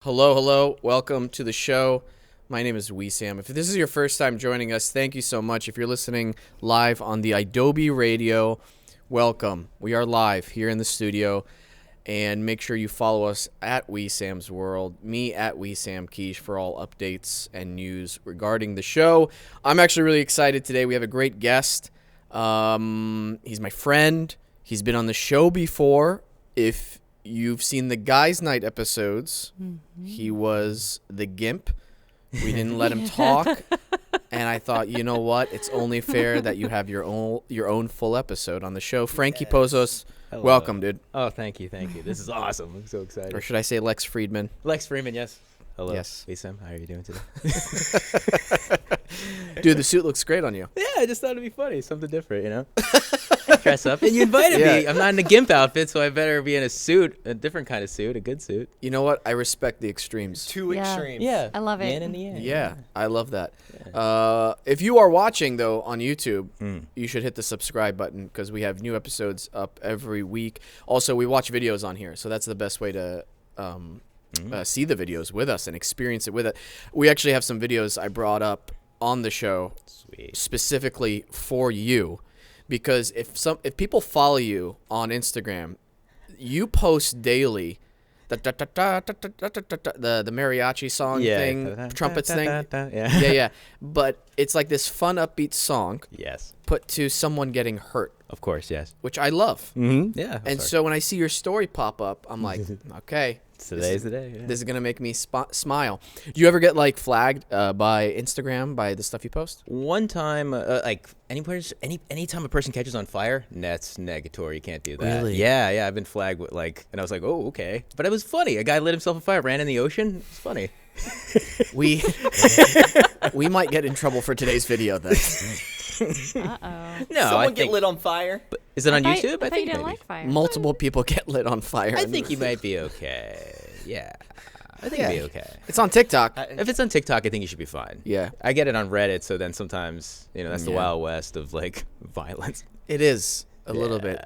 Hello. Welcome to the show. My name is Wesam. If this is your first time joining us, thank you so much. If you're listening live on the Adobe Radio, welcome. We are live here in the studio. And make sure you follow us at Wesam's World, me at Wesam Quiche for all updates and news regarding the show. I'm actually really excited today. We have a great guest. He's my friend. He's been on the show before. If you've seen the Guys Night episodes, he was the Gimp. We didn't let him talk. And I thought, you know what? It's only fair that you have your own full episode on the show. Frankie Pozos, welcome, dude. Oh, thank you. This is awesome. I'm so excited. Or should I say Lex Friedman? Lex Friedman, yes. Hello. Yes. Wesam, how are you doing today? Dude, the suit looks great on you. Yeah, I just thought it'd be funny. Something different, you know? Dress up. And you invited me. I'm not in a Gimp outfit, so I better be in a suit, a different kind of suit, a good suit. You know what? I respect the extremes. Two extremes. Yeah. I love it. Yin and the yang. Yeah, I love that. Yeah. If you are watching, though, on YouTube, you should hit the subscribe button because we have new episodes up every week. Also, we watch videos on here, so that's the best way to see the videos with us and experience it with it. We actually have some videos I brought up on the show specifically for you because if people follow you on Instagram, you post daily the mariachi song thing, trumpets thing. Yeah. But it's like this fun, upbeat song. Yes. Put to someone getting hurt. Of course, yes. Which I love. Mm-hmm. Yeah. And so when I see your story pop up, I'm like, okay. Today's the day. Yeah. This is going to make me smile. Do you ever get like flagged by Instagram by the stuff you post? One time, like anytime a person catches on fire, that's negatory. You can't do that. Really? Yeah. I've been flagged with and I was like, oh, okay. But it was funny. A guy lit himself on fire, ran in the ocean. It's funny. We might get in trouble for today's video then. Uh-oh. No, Someone get lit on fire. But is it on YouTube? I thought you didn't maybe. like fire. Multiple people get lit on fire. I think he might be okay. Yeah. I think he'll be okay. It's on TikTok. If it's on TikTok, I think he should be fine. Yeah. I get it on Reddit, so then sometimes, that's the Wild West of, violence. It is a little bit.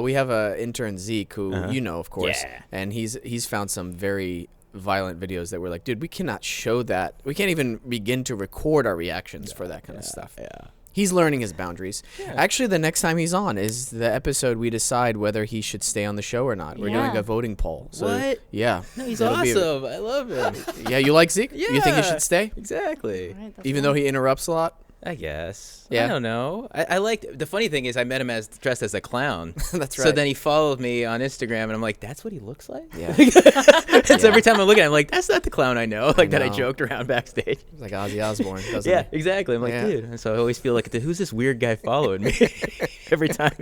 We have an intern, Zeke, who you know, of course. Yeah. And he's found some very violent videos that we're like, dude, we cannot show that. We can't even begin to record our reactions for that kind of stuff. Yeah. He's learning his boundaries. Yeah. Actually, the next time he's on is the episode we decide whether he should stay on the show or not. We're doing a voting poll. So, what? Yeah. No, he's awesome. I love him. Yeah, you like Zeke? Yeah. You think he should stay? Exactly. Right, Even though he interrupts a lot? I guess. Yeah. I don't know. I like the funny thing is I met him dressed as a clown. That's right. So then he followed me on Instagram and I'm like, that's what he looks like? Yeah. It's every time I look at him, I'm like, that's not the clown I know. That I joked around backstage. It's like Ozzy Osbourne, doesn't Yeah, he? exactly. I'm like, dude. And so I always feel like, who's this weird guy following me every time?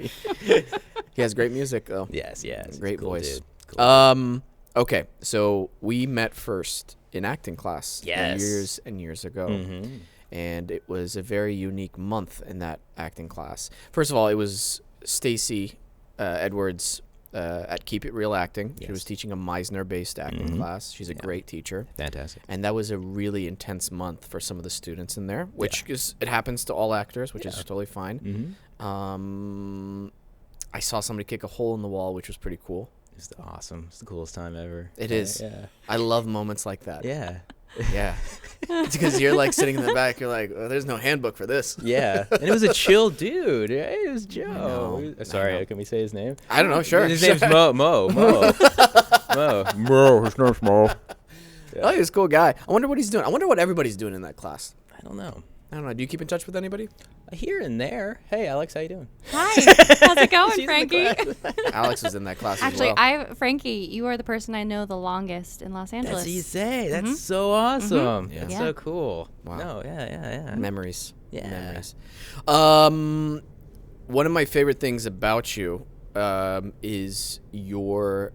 He has great music, though. Yes. Great cool voice. Dude. Cool. Okay, so we met first in acting class years and years ago. Mm-hmm. And it was a very unique month in that acting class. First of all, it was Stacy Edwards at Keep It Real Acting. She was teaching a Meisner-based acting class. She's a great teacher. Fantastic. And that was a really intense month for some of the students in there, which it happens to all actors, which is totally fine. Mm-hmm. I saw somebody kick a hole in the wall, which was pretty cool. It's awesome. It's the coolest time ever. It is. Yeah. I love moments like that. Yeah. Yeah. It's because you're like sitting in the back. You're like, there's no handbook for this. Yeah. And it was a chill dude. Right? It was Joe. I Sorry, know. can we say his name? I don't know. Sure. His name's Mo. Mo. His name's Mo. Yeah. Oh, he's a cool guy. I wonder what he's doing. I wonder what everybody's doing in that class. I don't know. Do you keep in touch with anybody? Here and there. Hey, Alex, how you doing? Hi. How's it going, She's in Frankie? Alex was in that class Actually, as well. Frankie, you are the person I know the longest in Los Angeles. That's what you say. That's so awesome. Yeah. That's Yeah. so cool. Wow. No, yeah. Memories. Yeah. Memories. One of my favorite things about you is your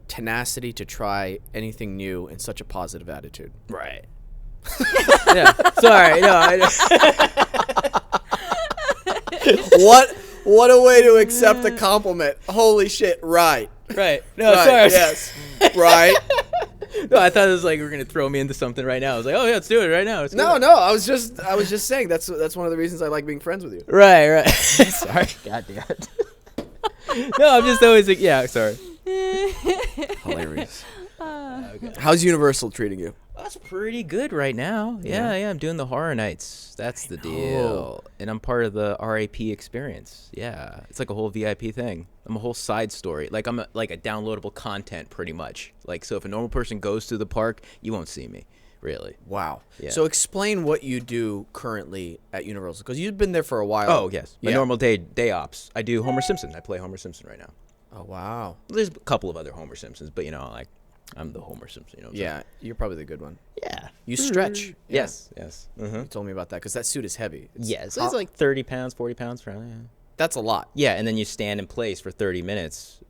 tenacity to try anything new and such a positive attitude. Right. Yeah. Sorry. No. What a way to accept a compliment. Holy shit. Right. Right. No, Right. sorry. Yes. Right. No, I thought it was like you were gonna throw me into something right now. I was like, oh yeah, let's do it right now. No. I was just saying that's one of the reasons I like being friends with you. Right. Sorry. God damn it. No, I'm just always like, yeah. Sorry. Hilarious. How's Universal treating you? That's pretty good right now. Yeah, I'm doing the horror nights. That's the deal. And I'm part of the RAP experience. Yeah, it's like a whole VIP thing. I'm a whole side story. Like I'm like a downloadable content pretty much. Like so if a normal person goes to the park, you won't see me. Really. Wow. Yeah. So explain what you do currently at Universal, because you've been there for a while. Oh, yes. My normal day ops. I do Homer Simpson. I play Homer Simpson right now. Oh, wow. There's a couple of other Homer Simpsons, but like I'm the Homer Simpson, you know what I'm saying? You're probably the good one. Yeah. You stretch. Yes. You told me about that, because that suit is heavy. Yes. It's like 30 pounds, 40 pounds probably. Yeah. That's a lot. Yeah, and then you stand in place for 30 minutes,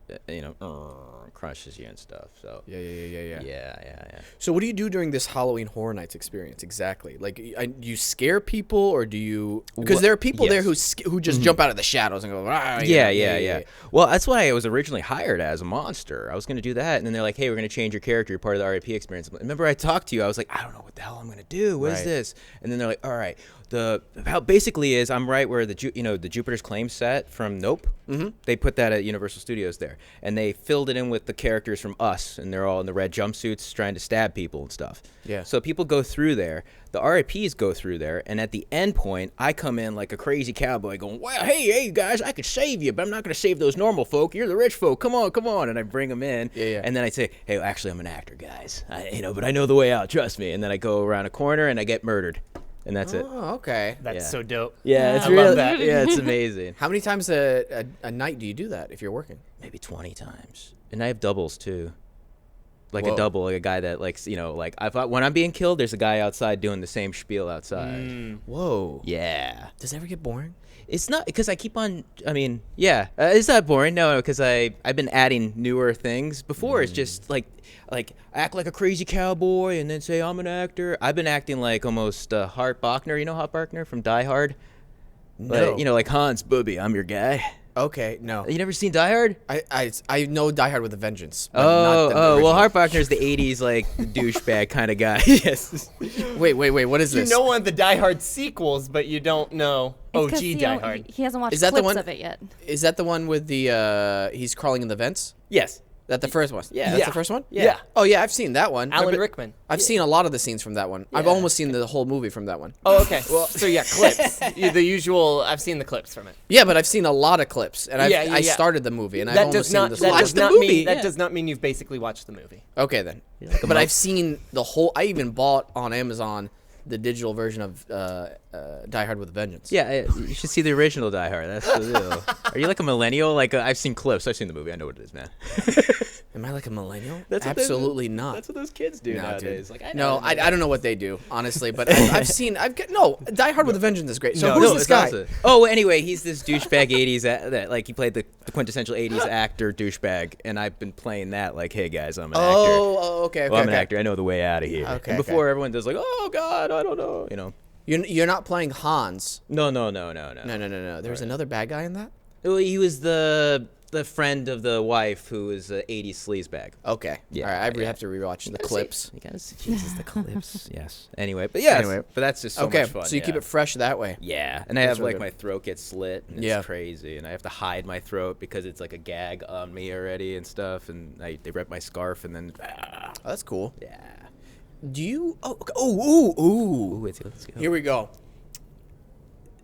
crushes you and stuff. So Yeah. So what do you do during this Halloween Horror Nights experience exactly? Like, you scare people, or do you? Because there are people there who just jump out of the shadows and go, Yeah. Well, that's why I was originally hired as a monster. I was going to do that, and then they're like, hey, we're going to change your character. You're part of the RAP experience. Remember I talked to you. I was like, I don't know what the hell I'm going to do. What is this? And then they're like, all right. How basically is I'm right where the Jupiter's Claim set from Nope. Mm-hmm. They put that at Universal Studios there, and they filled it in with the characters from Us, and they're all in the red jumpsuits trying to stab people and stuff. Yeah. So people go through there. The RAPs go through there, and at the end point, I come in like a crazy cowboy going, well, hey, guys, I could save you, but I'm not going to save those normal folk. You're the rich folk. Come on. And I bring them in. Yeah. And then I say, hey, actually, I'm an actor, guys. But I know the way out. Trust me. And then I go around a corner, and I get murdered. And that's it. Oh, okay. That's so dope. Yeah, it's I really, love that. Yeah, it's amazing. How many times a night do you do that if you're working? Maybe 20 times. And I have doubles, too. Like Whoa. a double, like a guy that likes, like when I'm being killed, there's a guy outside doing the same spiel outside. Whoa. Yeah. Does it ever get boring? It's not, because I keep on, it's not boring. No, because I've been adding newer things. Before, it's just like act like a crazy cowboy and then say I'm an actor. I've been acting like almost Hart Bachner. You know Hart Bachner from Die Hard? No. Like Hans Booby, I'm your guy. Okay, no. You never seen Die Hard? I know Die Hard with a Vengeance. But not the Well, original. Hart Bachner's the 80s, like, douchebag kind of guy. Yes. Wait, what is You this? know one of the Die Hard sequels, but you don't know It's 'cause OG he Die don't- Hard. He hasn't watched Is that the clips one- of it yet. Is that the one with the, he's crawling in the vents? Yes. That the first one? Yeah. That's Yeah. the first one? Yeah. Oh, yeah, I've seen that one. Alan But Rickman. I've seen a lot of the scenes from that one. I've Yeah. almost seen the whole movie from that one. Oh, okay. Well, so yeah, clips. The usual. I've seen the clips from it. Yeah, but I've seen a lot of clips, and Yeah, I yeah. started the movie, and I've That almost does seen not. the That watch does the not movie. mean. That yeah. does not mean you've basically watched the movie. Okay, then. like a But monk. I've seen the whole. I even bought on Amazon the digital version of Die Hard with a Vengeance. Yeah, you should see the original Die Hard. That's the deal. Are you like a millennial? Like, I've seen clips. I've seen the movie. I know what it is, man. Am I like a millennial? That's what Absolutely not. That's what those kids do No, nowadays. dude. Like, I No, know. I don't know what they do, honestly, but I've seen. Die Hard with a Vengeance is great. So No, who's no, this it's guy? awesome. Oh, anyway, he's this douchebag 80s that like he played the quintessential 80s actor douchebag, and I've been playing that like, hey guys, I'm an actor. Oh, okay. Well, I'm an okay. actor. I know the way out of here. Okay, And before everyone does like, oh God, I don't know. You're not playing Hans. No. No. There was another bad guy in that. Well, he was the friend of the wife who was an 80s sleazebag. Okay. Yeah, All right. I yeah. have to rewatch the clips. You gotta see, Jesus, the clips. Yes. Anyway, but yeah. Anyway. But that's just so Okay. much fun. So you keep yeah. it fresh that way. Yeah, and I That's have really like good. my throat gets slit, and it's Yeah. crazy, and I have to hide my throat because it's like a gag on me already and stuff, and they rip my scarf, and then Oh, that's cool. yeah. Do you? Oh. Okay. Ooh. Ooh, let's go. Here we go.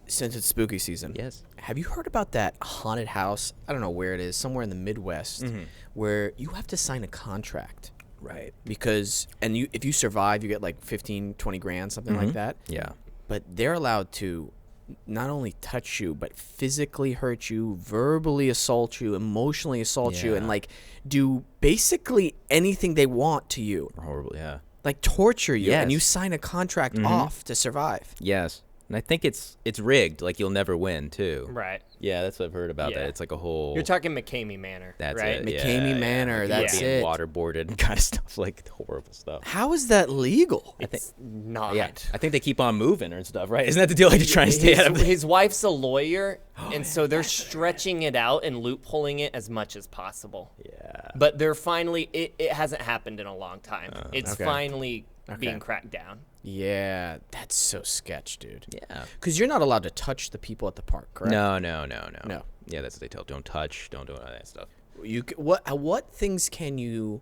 Since it's spooky season. Yes. Have you heard about that haunted house? I don't know where it is, somewhere in the Midwest, where you have to sign a contract. Right. Because, if you survive, you get like 15, 20 grand, something like that. Yeah. But they're allowed to not only touch you, but physically hurt you, verbally assault you, emotionally assault you, Yeah. and like do basically anything they want to you. Horrible. Yeah. Like torture you, and Yes. you sign a contract off to survive. Yes. And I think it's rigged. Like you'll never win too. Right. Yeah, that's what I've heard about Yeah. that. It's like a whole. You're talking McCamey Manor. That's right? it. McCamey yeah, Manor, Like that's being it. waterboarded and kind of stuff, like horrible stuff. How is that legal? It's not. Yeah, I think they keep on moving and stuff, right? Isn't that the deal? Like to try and stay out of it. His wife's a lawyer, and so they're stretching it out and loopholing it as much as possible. Yeah. But they're finally, it hasn't happened in a long time. It's Okay. finally Okay. being cracked down. Yeah, that's so sketch, dude. Yeah. Because you're not allowed to touch the people at the park, correct? No. No. Yeah, that's what they tell. Don't touch. Don't do all that stuff. You what things can you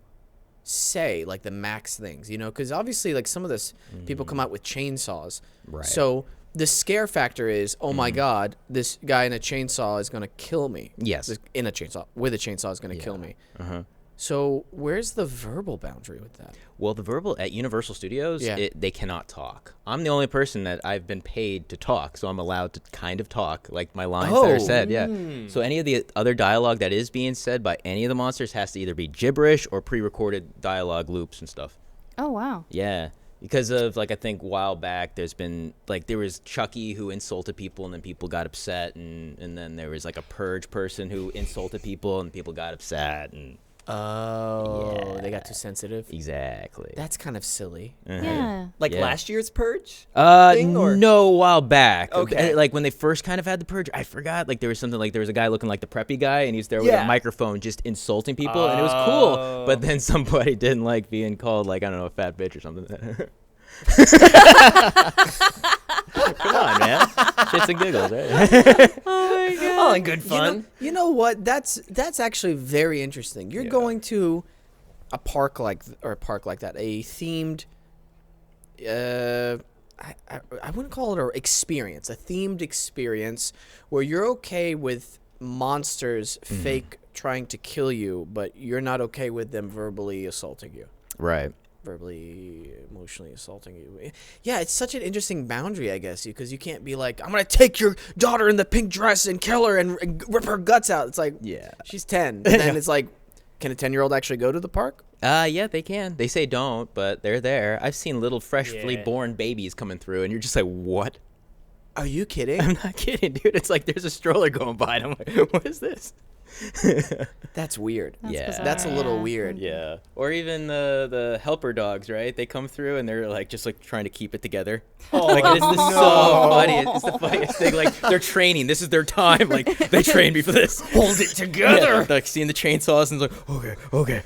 say, like the max things, because obviously like some of this people come out with chainsaws. Right. So the scare factor is, oh my God, this guy in a chainsaw is going to kill me. Yes. With a chainsaw is going to kill me. Uh-huh. So where's the verbal boundary with that? Well, the verbal at Universal Studios, they cannot talk. I'm the only person that I've been paid to talk, so I'm allowed to kind of talk, like my lines that are said. Yeah. So any of the other dialogue that is being said by any of the monsters has to either be gibberish or pre-recorded dialogue loops and stuff. Oh, wow. Yeah. Because of, like, I think a while back, there was Chucky who insulted people and then people got upset. And then there was, like, a Purge person who insulted people and people got upset. And Oh, they got too sensitive? Exactly. That's kind of silly. Yeah. Like last year's Purge? No, a while back. Okay. Like when they first kind of had the Purge, I forgot. Like there was something like there was a guy looking like the preppy guy, and he's there with a microphone just insulting people, and it was cool. But then somebody didn't like being called like, I don't know, a fat bitch or something. Come on, man. Shits and giggles, right? Oh my god. All in good fun. You know what? That's actually very interesting. You're going to a park like that, a themed. I wouldn't call it an experience, a themed experience where you're okay with monsters fake trying to kill you, but you're not okay with them verbally assaulting you. Right. Verbally, emotionally assaulting you. Yeah, it's such an interesting boundary, I guess, because you can't be like, I'm gonna take your daughter in the pink dress and kill her and rip her guts out. It's like, she's 10. And then it's like, can a 10-year-old actually go to the park? Yeah, they can. They say don't, but they're there. I've seen little freshly born babies coming through, and you're just like, what? Are you kidding? I'm not kidding, dude. It's like there's a stroller going by, and I'm like, what is this? That's weird. Bizarre. That's a little weird. Yeah. Or even the helper dogs, right? They come through and they're like just like trying to keep it together. Oh, like it's so funny. It's the funniest thing. Like they're training. This is their time. Like they trained me for this. Hold it together. Yeah, like seeing the chainsaws and it's like, okay.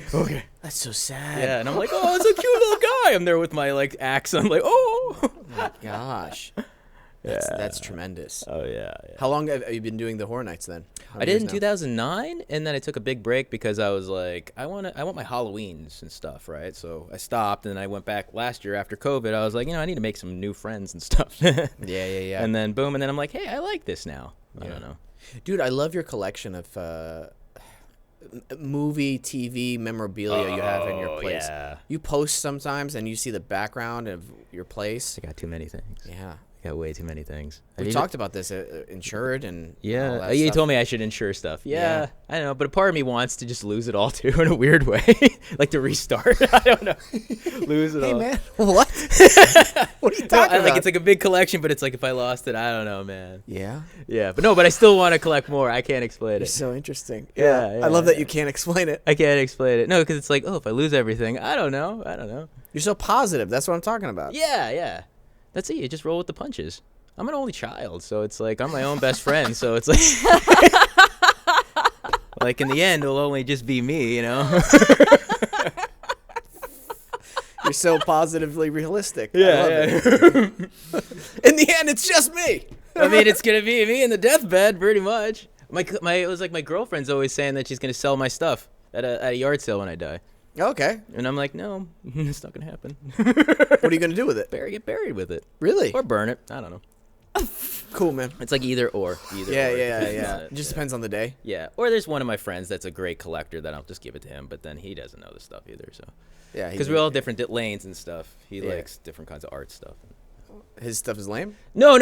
That's so sad. Yeah, and I'm like, oh, it's a cute little guy. I'm there with my like axe. I'm like, oh. Oh my gosh. That's tremendous. Oh yeah. How long have you been doing the Horror Nights then? I did in 2009, and then I took a big break because I was like, I want my Halloweens and stuff, right? So I stopped, and then I went back last year after COVID. I was like, I need to make some new friends and stuff. Yeah. And then boom, and then I'm like, hey, I like this now. I don't know. Dude, I love your collection of movie, TV memorabilia you have in your place. Yeah. You post sometimes, and you see the background of your place. I got too many things. Yeah. I got way too many things. We talked about this, insured and all yeah. that You stuff. told me I should insure stuff. Yeah, I know, but a part of me wants to just lose it all too in a weird way, like to restart. I don't know, lose it all. Hey man, what? What are you talking about? Like it's like a big collection, but it's like if I lost it, I don't know, man. Yeah. But I still want to collect more. I can't explain You're it. so interesting. Yeah, I love that you can't explain it. I can't explain it. No, because it's like, if I lose everything, I don't know. You're so positive. That's what I'm talking about. Yeah. That's it. You just roll with the punches. I'm an only child, so it's like I'm my own best friend. So it's like, like in the end, it'll only just be me, You're so positively realistic. Yeah. I love it. In the end, it's just me. I mean, it's gonna be me in the deathbed, pretty much. It was like my girlfriend's always saying that she's gonna sell my stuff at a yard sale when I die. Okay. And I'm like, no, it's not gonna happen. What are you gonna do with it? Get buried with it, Really? or burn it. I don't know. Cool, man. It's like either or. Yeah. It's It just depends on the day. Yeah, or there's one of my friends that's a great collector that I'll just give it to him, but then he doesn't know the stuff either. So Yeah. because we're all different lanes and stuff. He likes different kinds of art stuff. His stuff is lame. No.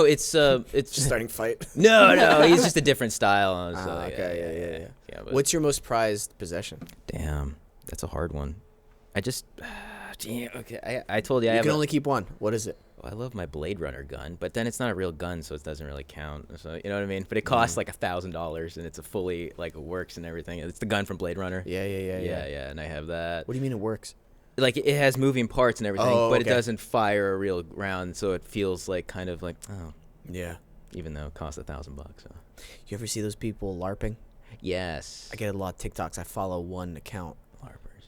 It's Just starting fight. no. He's just a different style. So, Okay. Yeah. but What's your most prized possession? damn? That's a hard one. I just okay. I told you I You have can only keep one. What is it? I love my Blade Runner gun, but then it's not a real gun, so it doesn't really count. So you know what I mean? But it costs like $1,000, and it's a fully like it works and everything. It's the gun from Blade Runner. Yeah. And I have that. What do you mean it works? Like it has moving parts and everything, Oh, but it okay. doesn't fire a real round, so it feels like kind of like Yeah. even though it costs $1,000. So You ever see those people LARPing? yes, I get a lot of TikToks. I follow one account,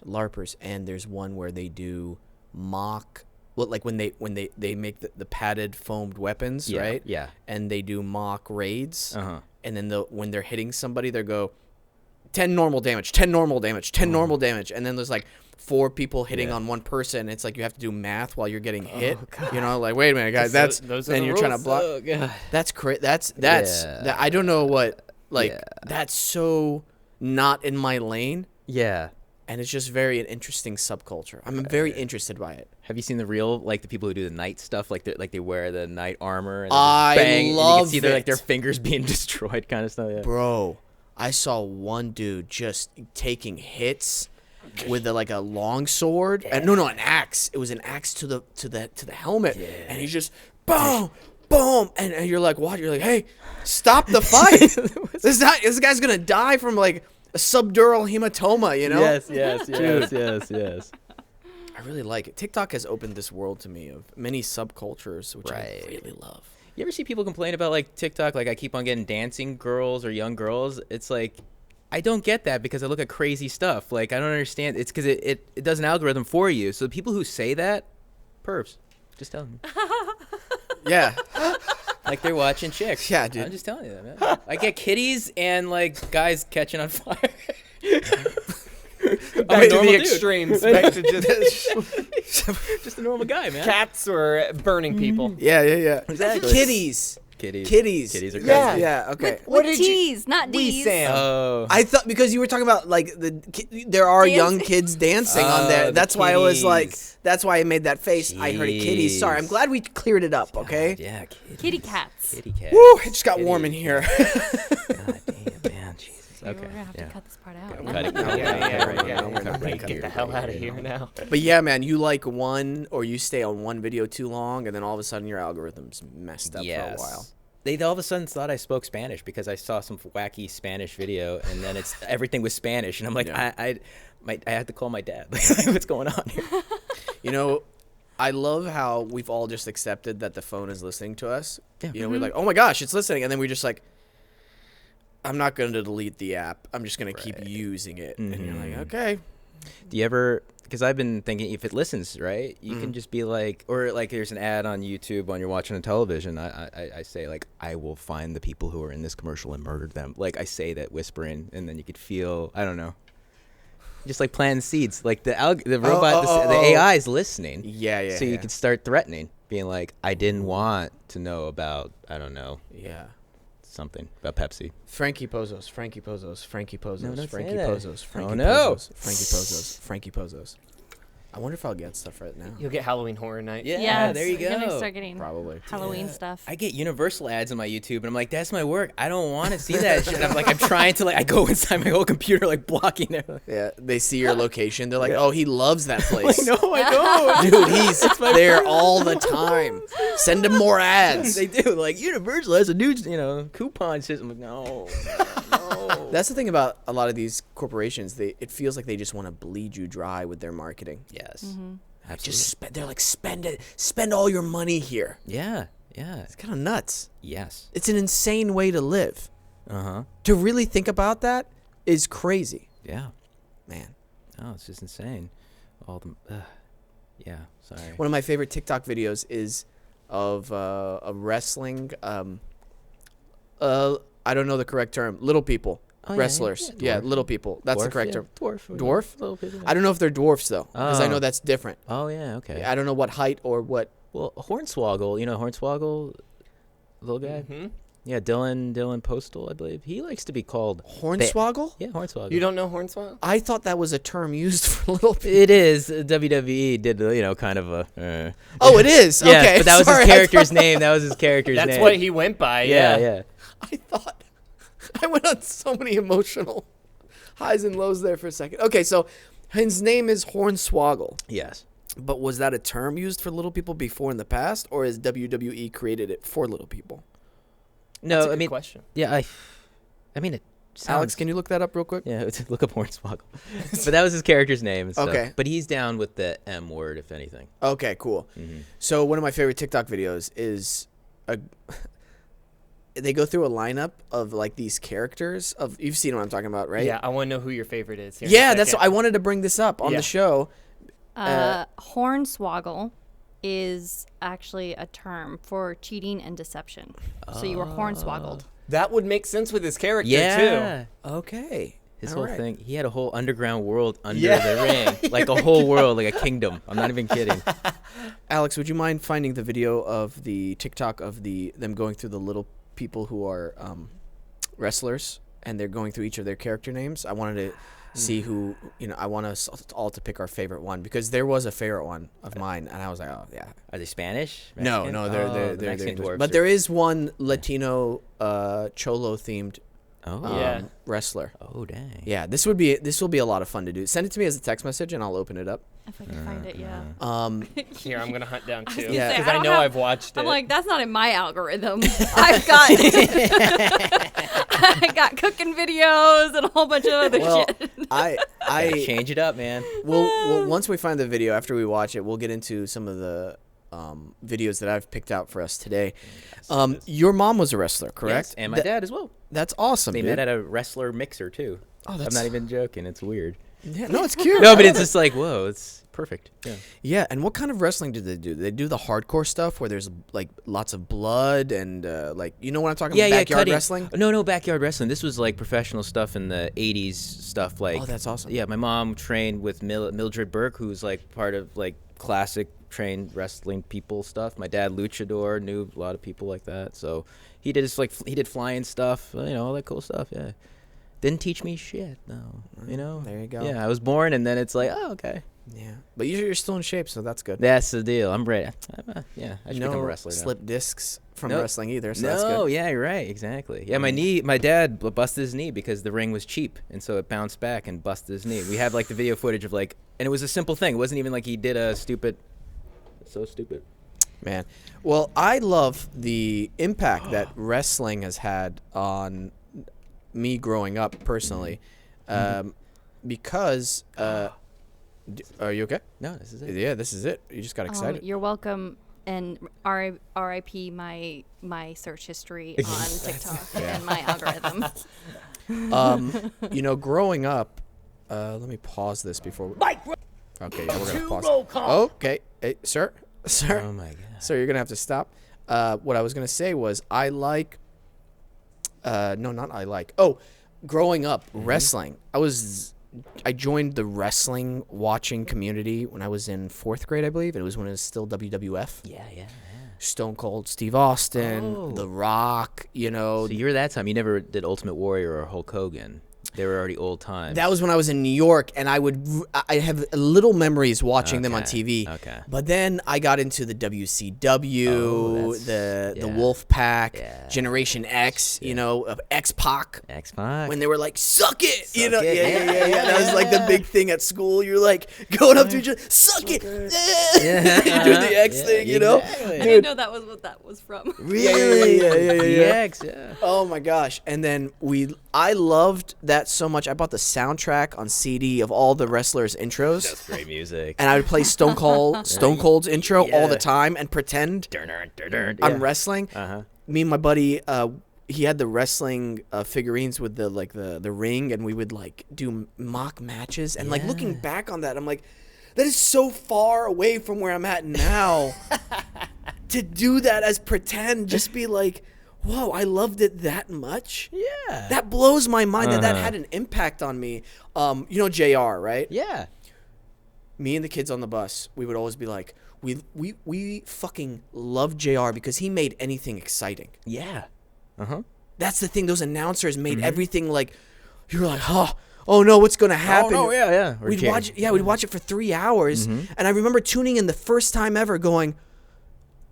LARPers, and there's one where they do mock. Well, like when they make the padded foamed weapons, Yeah, right? yeah. And they do mock raids, Uh huh. and then when they're hitting somebody, they go 10 normal damage, 10 normal damage, 10 normal damage, and then there's like 4 people hitting on one person. It's like you have to do math while you're getting hit. You know, like wait a minute, guys, that's those are then the you're trying to rules. block. Oh, God. That's that, I don't know what that's so not in my lane, Yeah. and it's just very an interesting subculture. I'm very interested by it. Have you seen the real, like the people who do the knight stuff, like they wear the knight armor and they I just bang, and you love can see their it. their fingers being destroyed, kind of stuff. Yeah. Bro, I saw one dude just taking hits with a long sword. No, an axe. It was an axe to the helmet, and he's just boom, boom, and you're like, what? You're like, hey, stop the fight! This guy's gonna die from like a subdural hematoma, you know? Yes. I really like it. TikTok has opened this world to me of many subcultures, which I Right. really love. You ever see people complain about like TikTok? Like I keep on getting dancing girls or young girls. It's like I don't get that because I look at crazy stuff. Like I don't understand. It's because it does an algorithm for you. So the people who say that, pervs. Just tell them. Yeah. Like they're watching chicks. Yeah, dude. I'm just telling you that, man. I get kitties and like guys catching on fire. Back to normal the dude. extremes. Back to just Just a normal guy, man. cats or burning people. Yeah. Exactly. Kitties. Kitties. Kitties are crazy. Yeah. Yeah. Okay. What With did you- T's, not D's. Wesam. Oh. I thought because you were talking about like there are young Dancing. kids dancing on Oh, there. the That's why I was like, kitties. that's why I made that face. I heard it kitties. Sorry, I'm glad we cleared it up. Okay. Yeah, kitties. Kitty cats. Kitty cat. Woo! It just got warm in here. God damn, man. Jesus. We're Okay. gonna have Yeah. to cut this part out. Cut it. Get the hell out of here now. But yeah, man, you like one or you stay on one video too long, and then all of a sudden your algorithm's messed up for a while. They all of a sudden thought I spoke Spanish because I saw some wacky Spanish video, and then everything was Spanish, and I'm like, Yeah. I had to call my dad. Like, what's going on here? You know, I love how we've all just accepted that the phone is listening to us. Yeah. You know, we're like, oh my gosh, it's listening, and then we're just like, I'm not going to delete the app. I'm just going to keep using it. And you're like, okay. Do you ever? Because I've been thinking, if it listens, right, you can just be like, or like, there's an ad on YouTube when you're watching on television. I say like, I will find the people who are in this commercial and murder them. Like I say that whispering, and then you could feel, I don't know, just like planting seeds. Like the robot, the AI is listening. Yeah. So you could start threatening, being like, I didn't want to know about, I don't know, Yeah. something about Pepsi. Frankie Pozos, Frankie Pozos, Frankie Pozos, No, don't say Frankie that. Pozos, Frankie no. Pozos, Frankie Pozos, Frankie Pozos. I wonder if I'll get stuff right now. You'll get Halloween Horror Night. Yeah, Yes, there you You're gonna go. start getting Probably. Halloween stuff. I get Universal ads on my YouTube, and I'm like, that's my work. I don't want to see that shit. I'm trying to, like, I go inside my whole computer, like, blocking it. Yeah, they see your location. They're like, oh, he loves that place. No, I don't. Dude, he's there all the time. Send him more ads. They do. Like, Universal has a new, coupon system. I'm like, no. That's the thing about a lot of these corporations. It feels like they just want to bleed you dry with their marketing. Yes. Absolutely. Just they're like, spend it. Spend all your money here. Yeah. It's kind of nuts. Yes. It's an insane way to live. Uh-huh. To really think about that is crazy. Yeah. Man. Oh, it's just insane. All the, yeah, sorry. One of my favorite TikTok videos is of a wrestling, I don't know the correct term, little people, wrestlers. Yeah, dwarf. little people. That's the correct term. Dwarf. Dwarf? Little people. I don't know if they're dwarfs, though, because I Oh. know that's different. Oh, yeah, okay. I don't know what height or what. Well, Hornswoggle, Hornswoggle, little guy? Hmm? Yeah, Dylan Postal, I believe. He likes to be called Hornswoggle? Yeah, Hornswoggle. You don't know Hornswoggle? I thought that was a term used for little people. It is. WWE did, kind of a. Oh, it is? Yeah, Okay. but that was sorry, his I character's thought- name. That was his character's name. That's what he went by. Yeah. I thought. I went on so many emotional highs and lows there for a second. Okay, so his name is Hornswoggle. Yes. But was that a term used for little people before in the past, or has WWE created it for little people? No, That's a I good mean, question. yeah, I mean, it sounds. Alex, can you look that up real quick? Yeah, look up Hornswoggle. But that was his character's name and stuff. Okay. But he's down with the M word, if anything. Okay, cool. So one of my favorite TikTok videos is they go through a lineup of like these characters of you've seen what I'm talking about, right? Yeah, I want to know who your favorite is. Here in a Yeah, that's second. I wanted to bring this up on Yeah. the show. Hornswoggle is actually a term for cheating and deception. So you were hornswoggled. That would make sense with his character Yeah. Okay. His All whole right. thing, he had a whole underground world under the ring, like a whole world, like a kingdom. I'm not even kidding. Alex, would you mind finding the video of the TikTok of them going through the little people who are wrestlers, and they're going through each of their character names? I wanted to see who, I want us all to pick our favorite one, because there was a favorite one of mine, and I was like, oh yeah. Are they Spanish? No, Mexican? they're the Mexican dwarves. but there is one Latino cholo themed Yeah. wrestler. Oh dang. Yeah, this will be a lot of fun to do. Send it to me as a text message, and I'll open it up. If I can find it, yeah. Here, I'm gonna hunt down too. Yeah. Because I I don't know have- I've watched it. I'm like, that's not in my algorithm. I've got I got cooking videos and a whole bunch of other Well, shit. Gotta change it up, man. Well, once we find the video, after we watch it, we'll get into some of the videos that I've picked out for us today. Your mom was a wrestler, correct? Yes, and my dad as well. That's awesome. They dude. met at a wrestler mixer too. Oh, I'm that's not even joking. It's weird. Yeah, no, it's cute. No, but it's just like, whoa, it's perfect. Yeah. Yeah, and what kind of wrestling do they do? They do the hardcore stuff where there's like lots of blood and like, you know what I'm talking about? Backyard cutting. wrestling. No, backyard wrestling. This was like professional stuff in the '80s stuff. Like, Oh, that's awesome. Yeah, my mom trained with Mildred Burke, who's like part of like classic trained wrestling people stuff. My dad, luchador, knew a lot of people like that. So he did he did flying stuff, all that cool stuff. Yeah, didn't teach me shit though. There you go. Yeah, I was born, and then it's like, oh, okay. Yeah, but you're still in shape, so that's good. That's the deal. I'm ready. I should become a No wrestler now. slip discs from Nope. wrestling either, so that's good. Yeah, you're right. Exactly. Yeah, my dad busted his knee because the ring was cheap, and so it bounced back and busted his knee. We have like the video footage of like, and it was a simple thing. It wasn't even like he did a stupid. So stupid. Man. Well, I love the impact that wrestling has had on me growing up personally, because are you okay? No, this is it. Yeah, this is it. You just got excited. You're welcome. And RIP my search history on TikTok and my algorithm. Growing up, let me pause this before. Okay, yeah, we're gonna pause. Okay, hey, sir. Oh my god. Sir, you're gonna have to stop. What I was gonna say was growing up wrestling. I joined the wrestling watching community when I was in 4th grade, I believe. It was when it was still WWF. Yeah. Stone Cold Steve Austin, The Rock. So you were that time. You never did Ultimate Warrior or Hulk Hogan. They were already old times. That was when I was in New York, and I have little memories watching them on TV. Okay. But then I got into the WCW, the Wolf Pack, Yeah. Generation X, of X-Pac. X-Pac. When they were like, suck it, Suck it. Yeah. That was like the big thing at school. You're like going up to each other, suck it. Yeah. Doing the X thing, exactly. I didn't know that was what that was from. Really? Yeah. DX, yeah. Oh my gosh. And then I loved that so much. I bought the soundtrack on CD of all the wrestlers' intros. That's great music. And I would play Stone Cold's intro all the time and pretend I'm wrestling. Me and my buddy, he had the wrestling figurines with the ring, and we would like do mock matches. And like looking back on that, I'm like, that is so far away from where I'm at now. To do that as pretend, just be like, whoa, I loved it that much? Yeah. That blows my mind that had an impact on me. JR, right? Yeah. Me and the kids on the bus, we would always be like, we fucking love JR because he made anything exciting. Yeah. That's the thing. Those announcers made everything like, you were like, oh no, what's going to happen? Oh, no, yeah. We'd watch it for 3 hours. And I remember tuning in the first time ever going,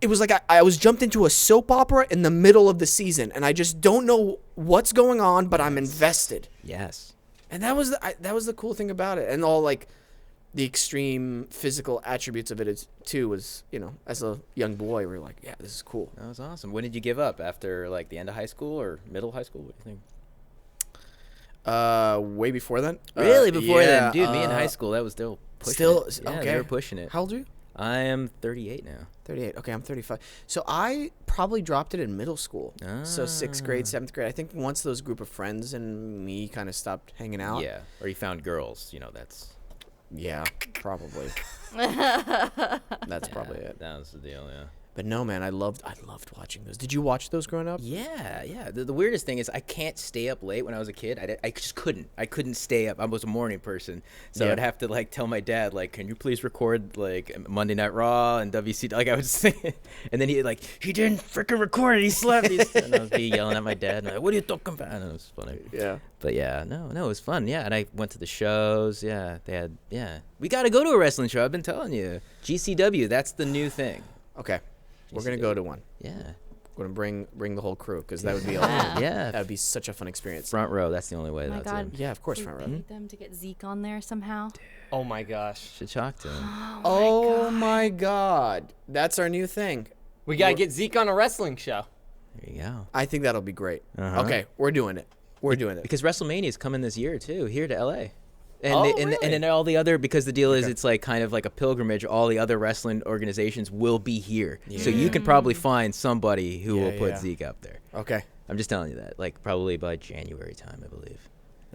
it was like I was jumped into a soap opera in the middle of the season, and I just don't know what's going on, but I'm invested. Yes. And that was the cool thing about it, and all like the extreme physical attributes of it too was, as a young boy, we were like, yeah, this is cool. That was awesome. When did you give up? After like the end of high school or middle high school? What do you think? Way before then. Really before yeah, then, dude. Me in high school, that was still pushing still it. Yeah, okay. they were pushing it. How old are you? I am 38 now. 38. Okay, I'm 35. So I probably dropped it in middle school. So 6th grade, 7th grade. I think once those group of friends and me kind of stopped hanging out. Yeah, or you found girls. That's. Yeah, probably. That's probably it. That was the deal. Yeah. But no, man, I loved watching those. Did you watch those growing up? Yeah. The weirdest thing is I can't stay up late when I was a kid. I just couldn't. I couldn't stay up. I was a morning person, so Yeah. I'd have to like tell my dad like, "Can you please record like Monday Night Raw and WC?" Like I would say, and then he didn't freaking record it. He slept. And I would be yelling at my dad. And I'm like, "What are you talking about?" And it was funny. Yeah. But yeah, no, it was fun. Yeah, and I went to the shows. Yeah, we got to go to a wrestling show. I've been telling you, GCW. That's the new thing. Okay. We're gonna go to one. Yeah. We're gonna bring the whole crew because that would be Yeah. that would be such a fun experience. Front row. That's the only way. Oh my that's God. it. Yeah, of course, front row. Need them to get Zeke on there somehow. Oh my gosh. Should talk to him. Oh my God, that's our new thing. We gotta get Zeke on a wrestling show. There you go. I think that'll be great. Uh-huh. Okay, we're doing it. We're doing it. Because WrestleMania is coming this year too, here to LA. And Oh, and really? then all the other, because the deal is it's like kind of like a pilgrimage. All the other wrestling organizations will be here, so you can probably find somebody who will put Zeke up there. Okay. I'm just telling you that, like probably by January time, I believe.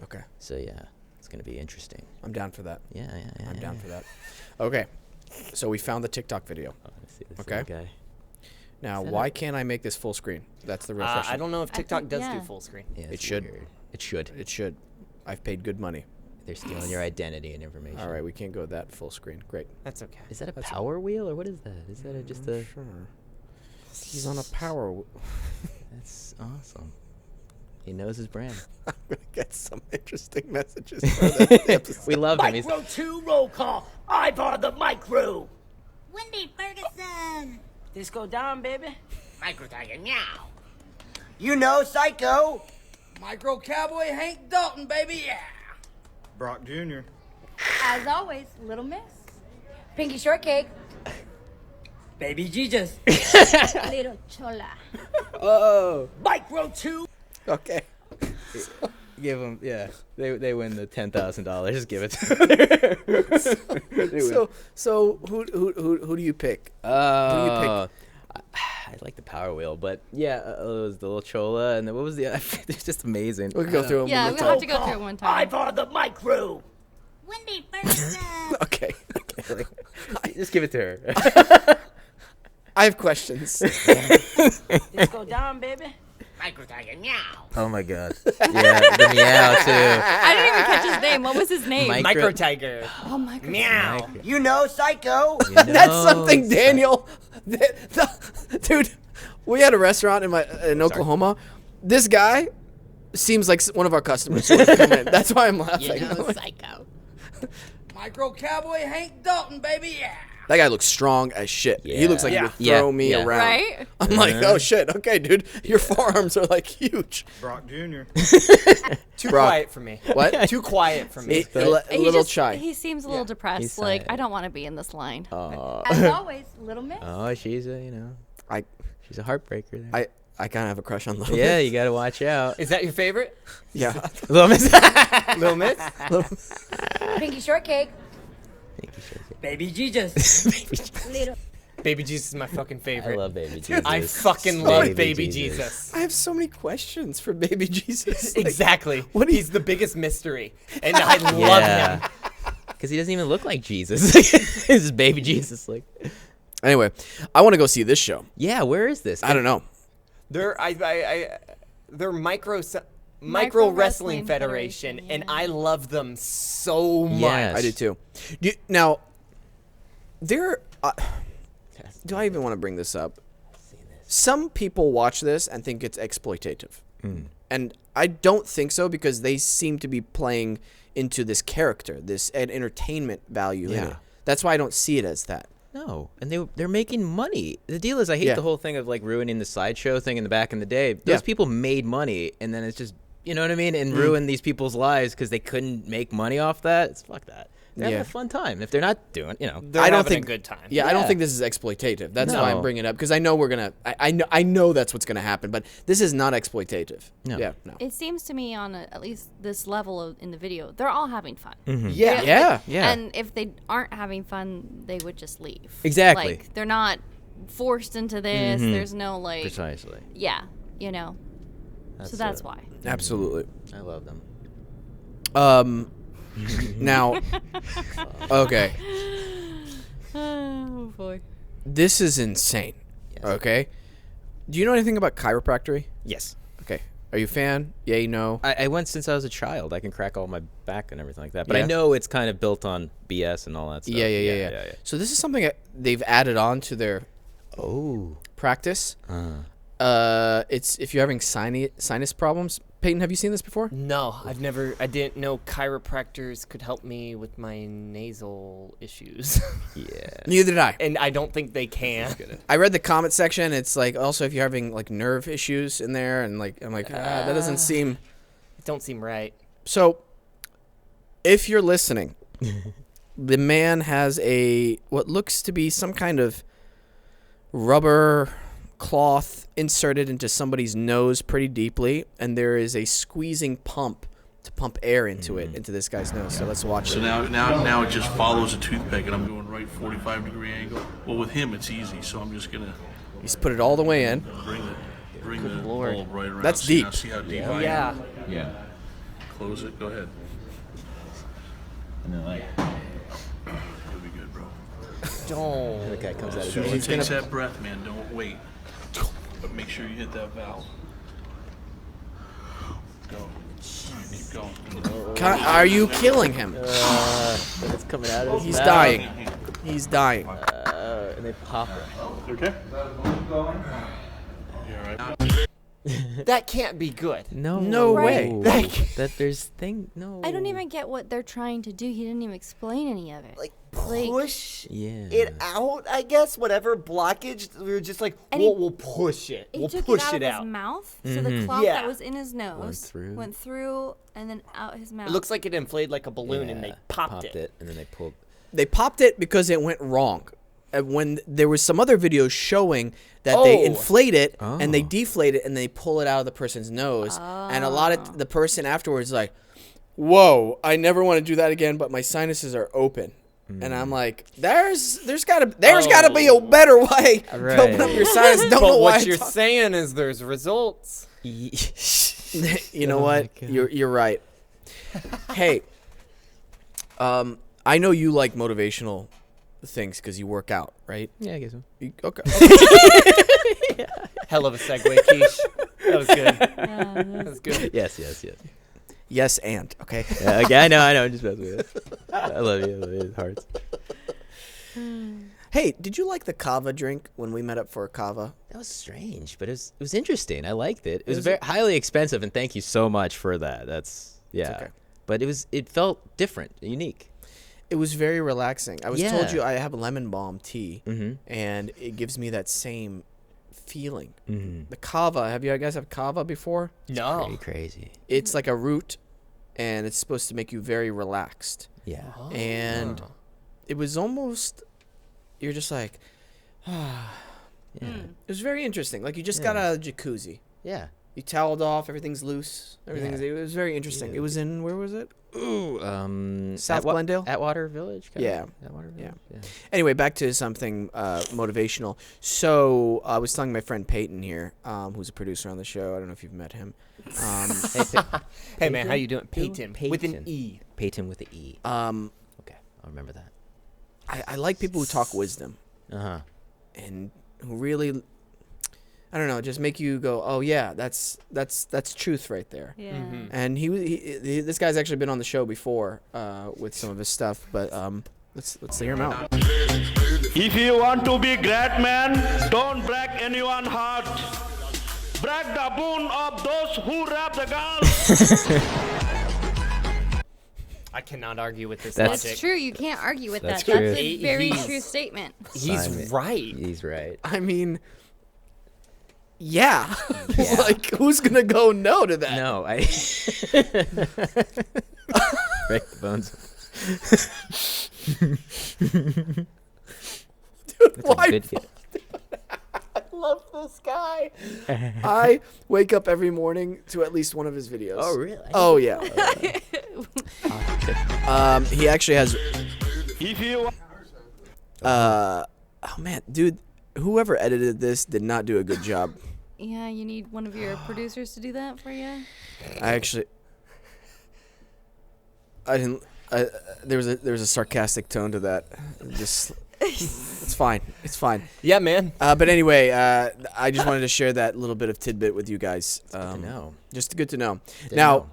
Okay. So yeah, it's gonna be interesting. I'm down for that. Yeah. I'm down for that. Okay. So we found the TikTok video. Oh, let's see this Okay. little guy. Now, why can't I make this full screen? That's the real question. I don't know if TikTok think- does yeah. do full screen. Yeah, It it's should. weird. It should. It should. I've paid good money. They're stealing your identity and information. All right, we can't go that full screen. Great. That's okay. Is that a power wheel or what is that? Is that just a? Sure. He's on a power. That's awesome. He knows his brand. I'm gonna get some interesting messages for that episode. We love him. He's, Micro 2 roll call. Ivar the micro. Wendy Ferguson. Disco down, baby. Micro Tiger, meow. You know, Psycho. Micro Cowboy Hank Dalton, baby, yeah. Brock Jr. As always, Little Miss. Pinky Shortcake. Baby Jesus. Little Chola. oh. Micro 2. Okay. Give them, yeah. They win the $10,000. Just give it to them. So who do you pick? Who do you pick? I like the power wheel, but yeah, it was the little chola, and then what was the? It's just amazing. We can go through them. Yeah, one we more have time. to go through it one time. Ivar the micro. Wendy Ferguson. Okay. Just give it to her. I have questions. Disco down, baby. Micro Tiger, meow. Oh my god. Yeah, the meow too. I didn't even catch his name. What was his name? Micro Tiger. Oh my God. Meow. You know, Psycho. That's something, Daniel. Dude, we had a restaurant in Oklahoma. This guy seems like one of our customers. Who would come in. That's why I'm laughing. Psycho. Micro Cowboy Hank Dalton, baby, yeah. That guy looks strong as shit. He looks like he would Yeah. throw me Yeah. around. Right? I'm like, oh shit. Okay, dude, your forearms are like huge. Brock Jr. Too Brock. quiet for me. What? Too quiet for me. A He little just- shy. He seems a little depressed. He's Like, sad. I don't want to be in this line. As always, Little Miss. Oh, she's a she's a heartbreaker there. I kind of have a crush on Lil Yeah, Miss. you gotta watch out. Is that your favorite? Yeah. Lil Miss. Lil Miss? Pinky Shortcake. Baby Jesus. Little. Baby Jesus is my fucking I favorite. love Baby Jesus. I fucking love Baby Jesus. I have so many questions for Baby Jesus. Like, Exactly. what do you- He's the biggest mystery, and I love Yeah. him. Because he doesn't even look like Jesus. This is Baby Jesus. Like, Anyway, I want to go see this show. yeah, where is this? I don't know. They're they're Micro Micro Wrestling Wrestling Federation, Federation, and yeah. I love them so much. Yes. I do too. Now, there. Do I even want to bring this up? Some people watch this and think it's exploitative, and I don't think so because they seem to be playing into this character, this entertainment value in Yeah. it. That's why I don't see it as that. No, and they're making money. The deal is, I hate Yeah. the whole thing of like ruining the sideshow thing in the back in the day. Those Yeah. people made money, and then it's just, you know what I mean, and ruin these people's lives because they couldn't make money off that. It's fuck that. They're Yeah. having a fun time. If they're not doing, They're I don't having think a good time. Yeah, I don't Yeah. think this is exploitative. That's why I'm No. bringing it up because I know we're gonna. I know that's what's gonna happen, but this is not exploitative. No. Yeah, no. It seems to me on at least this level in the video, they're all having fun. Yeah. Yeah. And if they aren't having fun, they would just leave. Exactly. Like, they're not forced into this. There's no, like, precisely. yeah, you know. So that's why. Absolutely. I love them. Now, okay, Oh, boy. this is insane. Yes. Okay. Do you know anything about chiropractic? Yes. Okay. Are you a fan? Yay, no? I went since I was a child. I can crack all my back and everything like that. But Yeah. I know it's kind of built on BS and all that stuff. Yeah. So this is something that they've added on to their practice. It's if you're having sinus problems. Peyton, have you seen this before? No, I didn't know chiropractors could help me with my nasal issues. Yeah. Neither did I. And I don't think they can. I read the comment section. It's like also if you're having like nerve issues in there, and like I'm like that doesn't seem. It don't seem right. So, if you're listening, the man has what looks to be some kind of rubber cloth inserted into somebody's nose pretty deeply, and there is a squeezing pump to pump air into this guy's nose. So let's watch So it. now it just follows a toothpick, and I'm going right 45-degree angle. Well, with him it's easy, so I'm just gonna He's put it all the way in. bring the Lord. bulb right around. That's See, deep. now see how deep I am? Yeah. Yeah. Close it. Go ahead. And then like You'll be good, bro. Don't. the guy comes out of When his he takes that breath, man, don't wait. But make sure you hit that valve. Go. All right, keep going. Are you killing him? it's coming out of his He's mouth. dying. He's dying. And they pop it. Okay. You all right? That can't be good. No way. That there's thing. No. I don't even get what they're trying to do. He didn't even explain any of it. Like Like- push Yeah. it out, I guess. Whatever blockage, we were just like, And he- We'll push it. He We'll took push it it out of out. his mouth, so the cloth Yeah. that was in his nose went through, and then out his mouth. It looks like it inflated like a balloon, and they Yeah, popped it. and then they pulled. They popped it because it went wrong. When there was some other videos showing that they Oh. inflate it and they Oh. deflate it and they pull it out of the person's nose, and a lot of the person afterwards is like, "Whoa, I never want to do that again, but my sinuses are open." And I'm like, "There's gotta be a better way to open up your sinus." Don't know But why. what you're saying is there's results. You know what? You're right. Hey, I know you like motivational things because you work out, right? Yeah, I guess so. Okay. Hell of a segue, Keish. That was good. That was good. Yes. Yes, and okay. Yeah, okay, I know. I'm just messing with it. I love you. Hearts. Hey, did you like the kava drink when we met up for a kava? That was strange, but it was interesting. I liked it. It was very highly expensive, and thank you so much for that. That's okay. But it felt different, unique. It was very relaxing. I was Yeah. told you I have lemon balm tea, Mm-hmm. and it gives me that same feeling. Mm-hmm. The kava. Have you guys have kava before? No. Pretty crazy. It's like a root, and it's supposed to make you very relaxed. Yeah. And it was almost, you're just like, Yeah. It was very interesting. Like you just got out of the jacuzzi. Yeah. You toweled off. Everything's loose. Everything's. It was very interesting. It was in where was it? Ooh. South Glendale? Atwater Village. kinda? Yeah. Atwater Yeah. Village. Yeah. Anyway, back to something motivational. So I was telling my friend Peyton here, who's a producer on the show. I don't know if you've met him. Hey, man, how you doing? Peyton? Peyton. With an Peyton. E. Peyton with the E. Um, Okay, I'll remember that. I like people who talk wisdom Uh-huh. and who really, I don't know, just make you go, oh yeah, that's truth right there. Yeah. Mm-hmm. And he this guy's actually been on the show before with some of his stuff, but let's hear him out. If you want to be great man, don't break anyone's heart. Break the bone of those who rape the girls. I cannot argue with this That's logic. That's true. You can't argue with That's that. true. That's a very He's- true statement. He's Simon. right. He's right. I mean, yeah, Yeah. like who's gonna go no to that? No, I break the bones. That's Why? a good kid. I love this guy. I wake up every morning to at least one of his videos. Oh, really? Oh yeah. He actually has. If you Oh man, dude, whoever edited this did not do a good job. Yeah, you need one of your producers to do that for you. I didn't. There was a sarcastic tone to that. Just It's fine. It's fine. Yeah, man. But anyway, I just wanted to share that little bit of tidbit with you guys. Good to know. Just good to know. Didn't Now, know.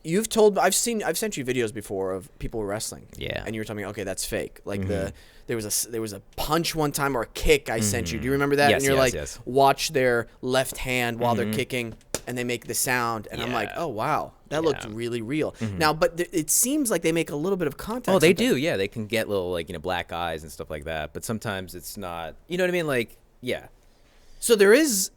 you've told I've sent you videos before of people wrestling. Yeah. And you were telling me, okay, that's fake. Like there was a punch one time or a kick I sent you. Do you remember that? Yes, and you're yes, like, yes. watch their left hand while they're kicking, and they make the sound, and I'm like, oh wow, that looked really real. Now, but it seems like they make a little bit of contact. Oh, they sometimes. do. Yeah, they can get little like black eyes and stuff like that. But sometimes it's not. You know what I mean? Like, yeah. So there is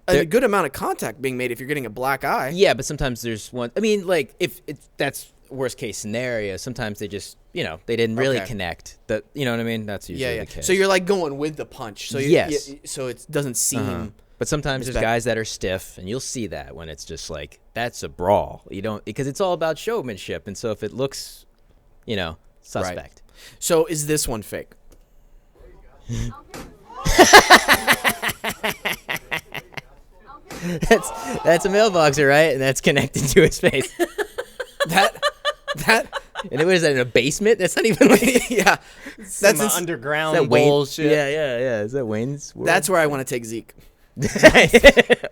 a good amount of contact being made if you're getting a black eye. Yeah, but sometimes there's one. I mean, like if that's worst case scenario, sometimes they just they didn't really connect. That you know what I mean? That's usually the case. So you're like going with the punch. So yes. So it doesn't seem. But sometimes there's guys that are stiff, and you'll see that when it's just like that's a brawl. You don't because it's all about showmanship, and so if it looks, suspect. Right. So is this one fake? That's a mailboxer, right? And that's connected to his face. that. And what is that in a basement? That's not even like Yeah. That's underground that Wayne? bullshit. Yeah. Is that Wayne's world? That's where I want to take Zeke.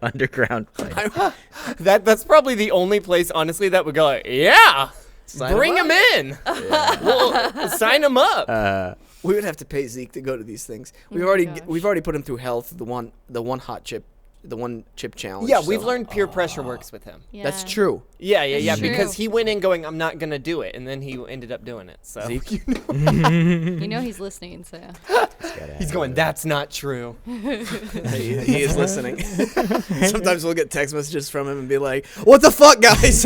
Underground fight. That's probably the only place, honestly, that would go like, yeah, bring him in. We'll sign him up. We would have to pay Zeke to go to these things. We've already put him through health. The one chip challenge. Yeah, we've so. learned peer pressure works with him. Yeah. That's true. Yeah, True. because he went in going, I'm not gonna do it, and then he ended up doing it. So Zeke? You know he's listening, so. he's going, that's not true. he is listening. Sometimes we'll get text messages from him and be like, "What the fuck, guys?"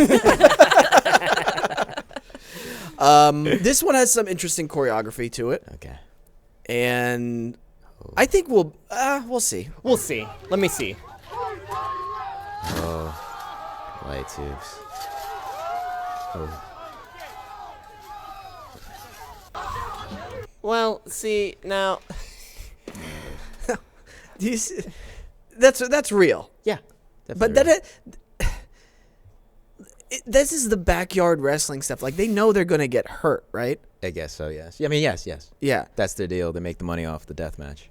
This one has some interesting choreography to it, Okay. and I think we'll see. We'll see. Let me see. Oh, light tubes. Oh. Well, see now. Do you see? That's real. Yeah. But this is the backyard wrestling stuff. Like, they know they're going to get hurt, right? I guess so. Yes. I mean, yes. Yeah. That's their deal. They make the money off the death match.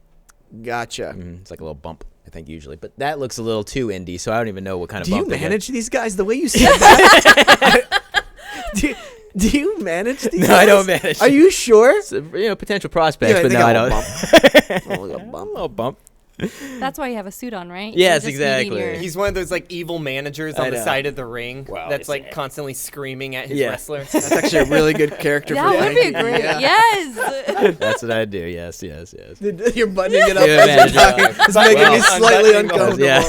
Gotcha. It's like a little bump, I think, usually. But that looks a little too indie, so I don't even know what kind of Do you bump they get. manage these guys the way you said that? do you manage these guys? No, I don't manage. Are you sure? So, potential prospects, Yeah, but they no, I got don't. a little bump. A little bump. That's why you have a suit on, right? Yes, You're just meeting exactly. your- He's one of those like evil managers I on the know. side of the ring Wow, that's it's- like constantly screaming at his Yeah. wrestler. That's actually a really good character for That would be Frankie. great. Yeah. Yes. That's what I do. Yes. You're buttoning it up Yeah, as man, you're talking. It's making Well, me slightly unbuttoning the whole- uncomfortable. Yeah.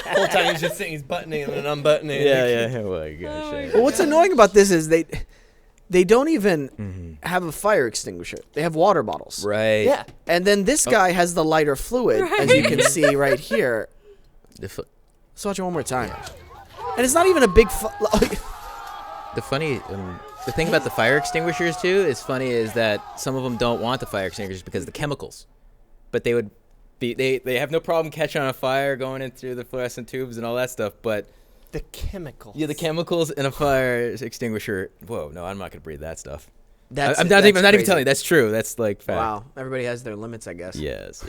The whole time he's just saying he's buttoning and then unbuttoning. Yeah. Oh my gosh. Well, what's annoying about this is they don't even have a fire extinguisher. They have water bottles. Right. Yeah. And then this guy has the lighter fluid, as you can see right here. Let's watch it one more time. And it's not even a big... The funny, the thing about the fire extinguishers too is funny is that some of them don't want the fire extinguishers because of the chemicals, but they would be they have no problem catching on a fire going into the fluorescent tubes and all that stuff, but The chemicals. yeah, the chemicals in a fire extinguisher. Whoa, no, I'm not gonna breathe that stuff. That's I'm not even crazy. telling you. That's true. That's like fact. Wow. Everybody has their limits, I guess. Yes.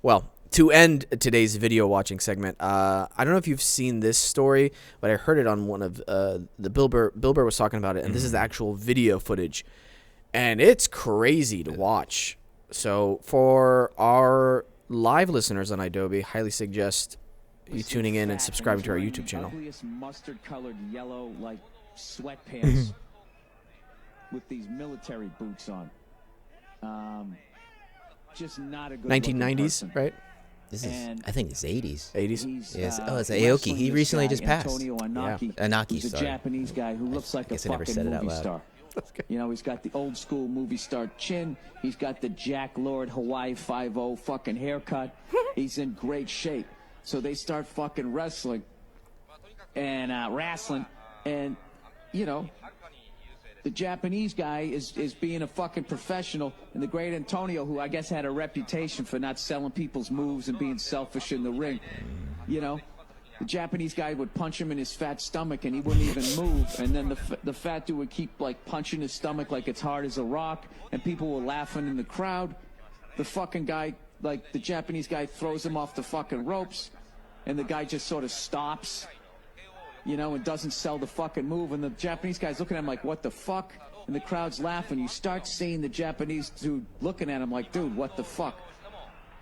Well, to end today's video watching segment, I don't know if you've seen this story, but I heard it on one of the Bill Burr was talking about it, and this is the actual video footage, and it's crazy to watch. So for our live listeners on Adobe, highly suggest you tuning in and subscribing to our YouTube channel. Mustard-colored yellow, like sweatpants, with these military boots on. Just not a good 1990s, person. right? This is, I think it's 80s. 80s. Yes. Oh, it's Aoki. He recently just passed. Antonio Anaki, Anaki, who's a sorry. Japanese guy who looks like a guess I never fucking said it out movie loud. star. You know, he's got the old school movie star chin. He's got the Jack Lord Hawaii 5-0 fucking haircut. He's in great shape. So they start fucking wrestling and wrestling, and you know, the Japanese guy is being a fucking professional, and the great Antonio, who I guess had a reputation for not selling people's moves and being selfish in the ring, you know, the Japanese guy would punch him in his fat stomach and he wouldn't even move. And then the fat dude would keep like punching his stomach like it's hard as a rock. And people were laughing in the crowd. The fucking guy, like the Japanese guy, throws him off the fucking ropes. And the guy just sort of stops, you know, and doesn't sell the fucking move. And the Japanese guy's looking at him like, what the fuck? And the crowd's laughing. You start seeing the Japanese dude looking at him like, dude, what the fuck?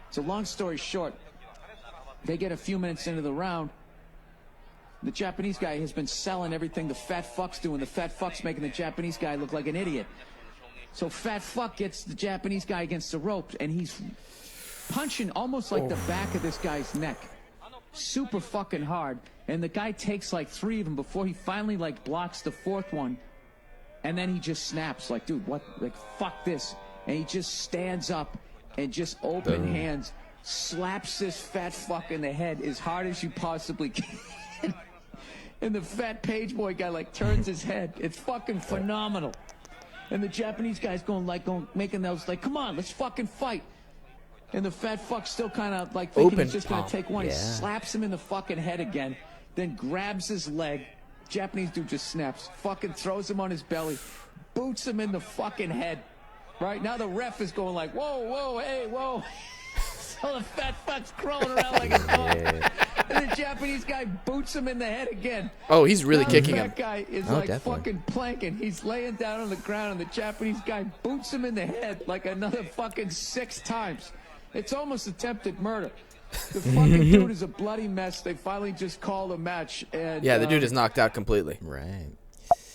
So long story short, they get a few minutes into the round. The Japanese guy has been selling everything the fat fuck's doing. The fat fuck's making the Japanese guy look like an idiot. So fat fuck gets the Japanese guy against the ropes, and he's punching almost like the back of this guy's neck. Super fucking hard. And the guy takes like 3 of them before he finally like blocks the 4th one. And then he just snaps like, dude, what? Like, fuck this. And he just stands up and just open hands slaps this fat fuck in the head as hard as you possibly can. And the fat page boy guy like turns his head. It's fucking phenomenal. And the Japanese guy's making those like, come on, let's fucking fight. And the fat fuck's still kind of like thinking he's just gonna take one. He slaps him in the fucking head again, then grabs his leg. Japanese dude just snaps, fucking throws him on his belly, boots him in the fucking head. Right now the ref is going like, whoa, whoa, hey, whoa. So the fat fuck's crawling around like a dog. And the Japanese guy boots him in the head again. Oh, he's really now kicking the him. fat guy is fucking planking. He's laying down on the ground, and the Japanese guy boots him in the head like another fucking 6 times. It's almost attempted murder. The fucking dude is a bloody mess. They finally just called a match. And yeah, the dude is knocked out completely. Right.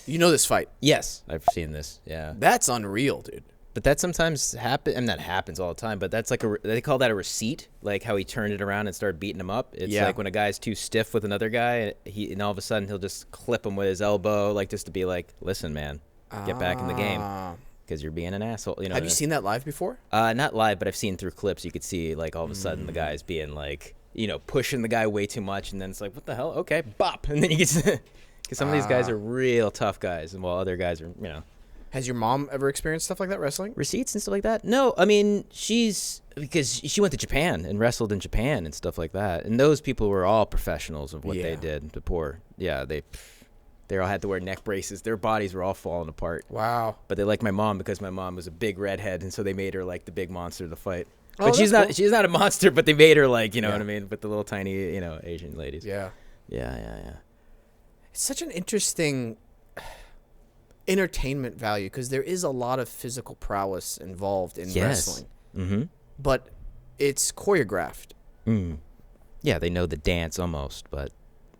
You know this fight? Yes, I've seen this. Yeah. That's unreal, dude. But that sometimes happens, and that happens all the time, but that's like they call that a receipt, like how he turned it around and started beating him up. It's like when a guy's too stiff with another guy, and all of a sudden he'll just clip him with his elbow, like just to be like, listen, man, get back in the game. Because you're being an asshole. You know. Have you seen that live before? Not live, but I've seen through clips. You could see like all of a sudden the guy's being like, you know, pushing the guy way too much, and then it's like, what the hell? Okay, bop, and then you get because some of these guys are real tough guys, and while other guys are, you know. Has your mom ever experienced stuff like that, wrestling? Receipts and stuff like that? No, I mean, because she went to Japan and wrestled in Japan and stuff like that, and those people were all professionals of what they did. The poor, they all had to wear neck braces. Their bodies were all falling apart. Wow. But they liked my mom because my mom was a big redhead, and so they made her like the big monster to fight. Oh, but she's cool. not a monster, but they made her like, you know what I mean, with the little tiny, you know, Asian ladies. Yeah. Yeah. It's such an interesting entertainment value because there is a lot of physical prowess involved in wrestling. Mm-hmm. But it's choreographed. Yeah, they know the dance almost, but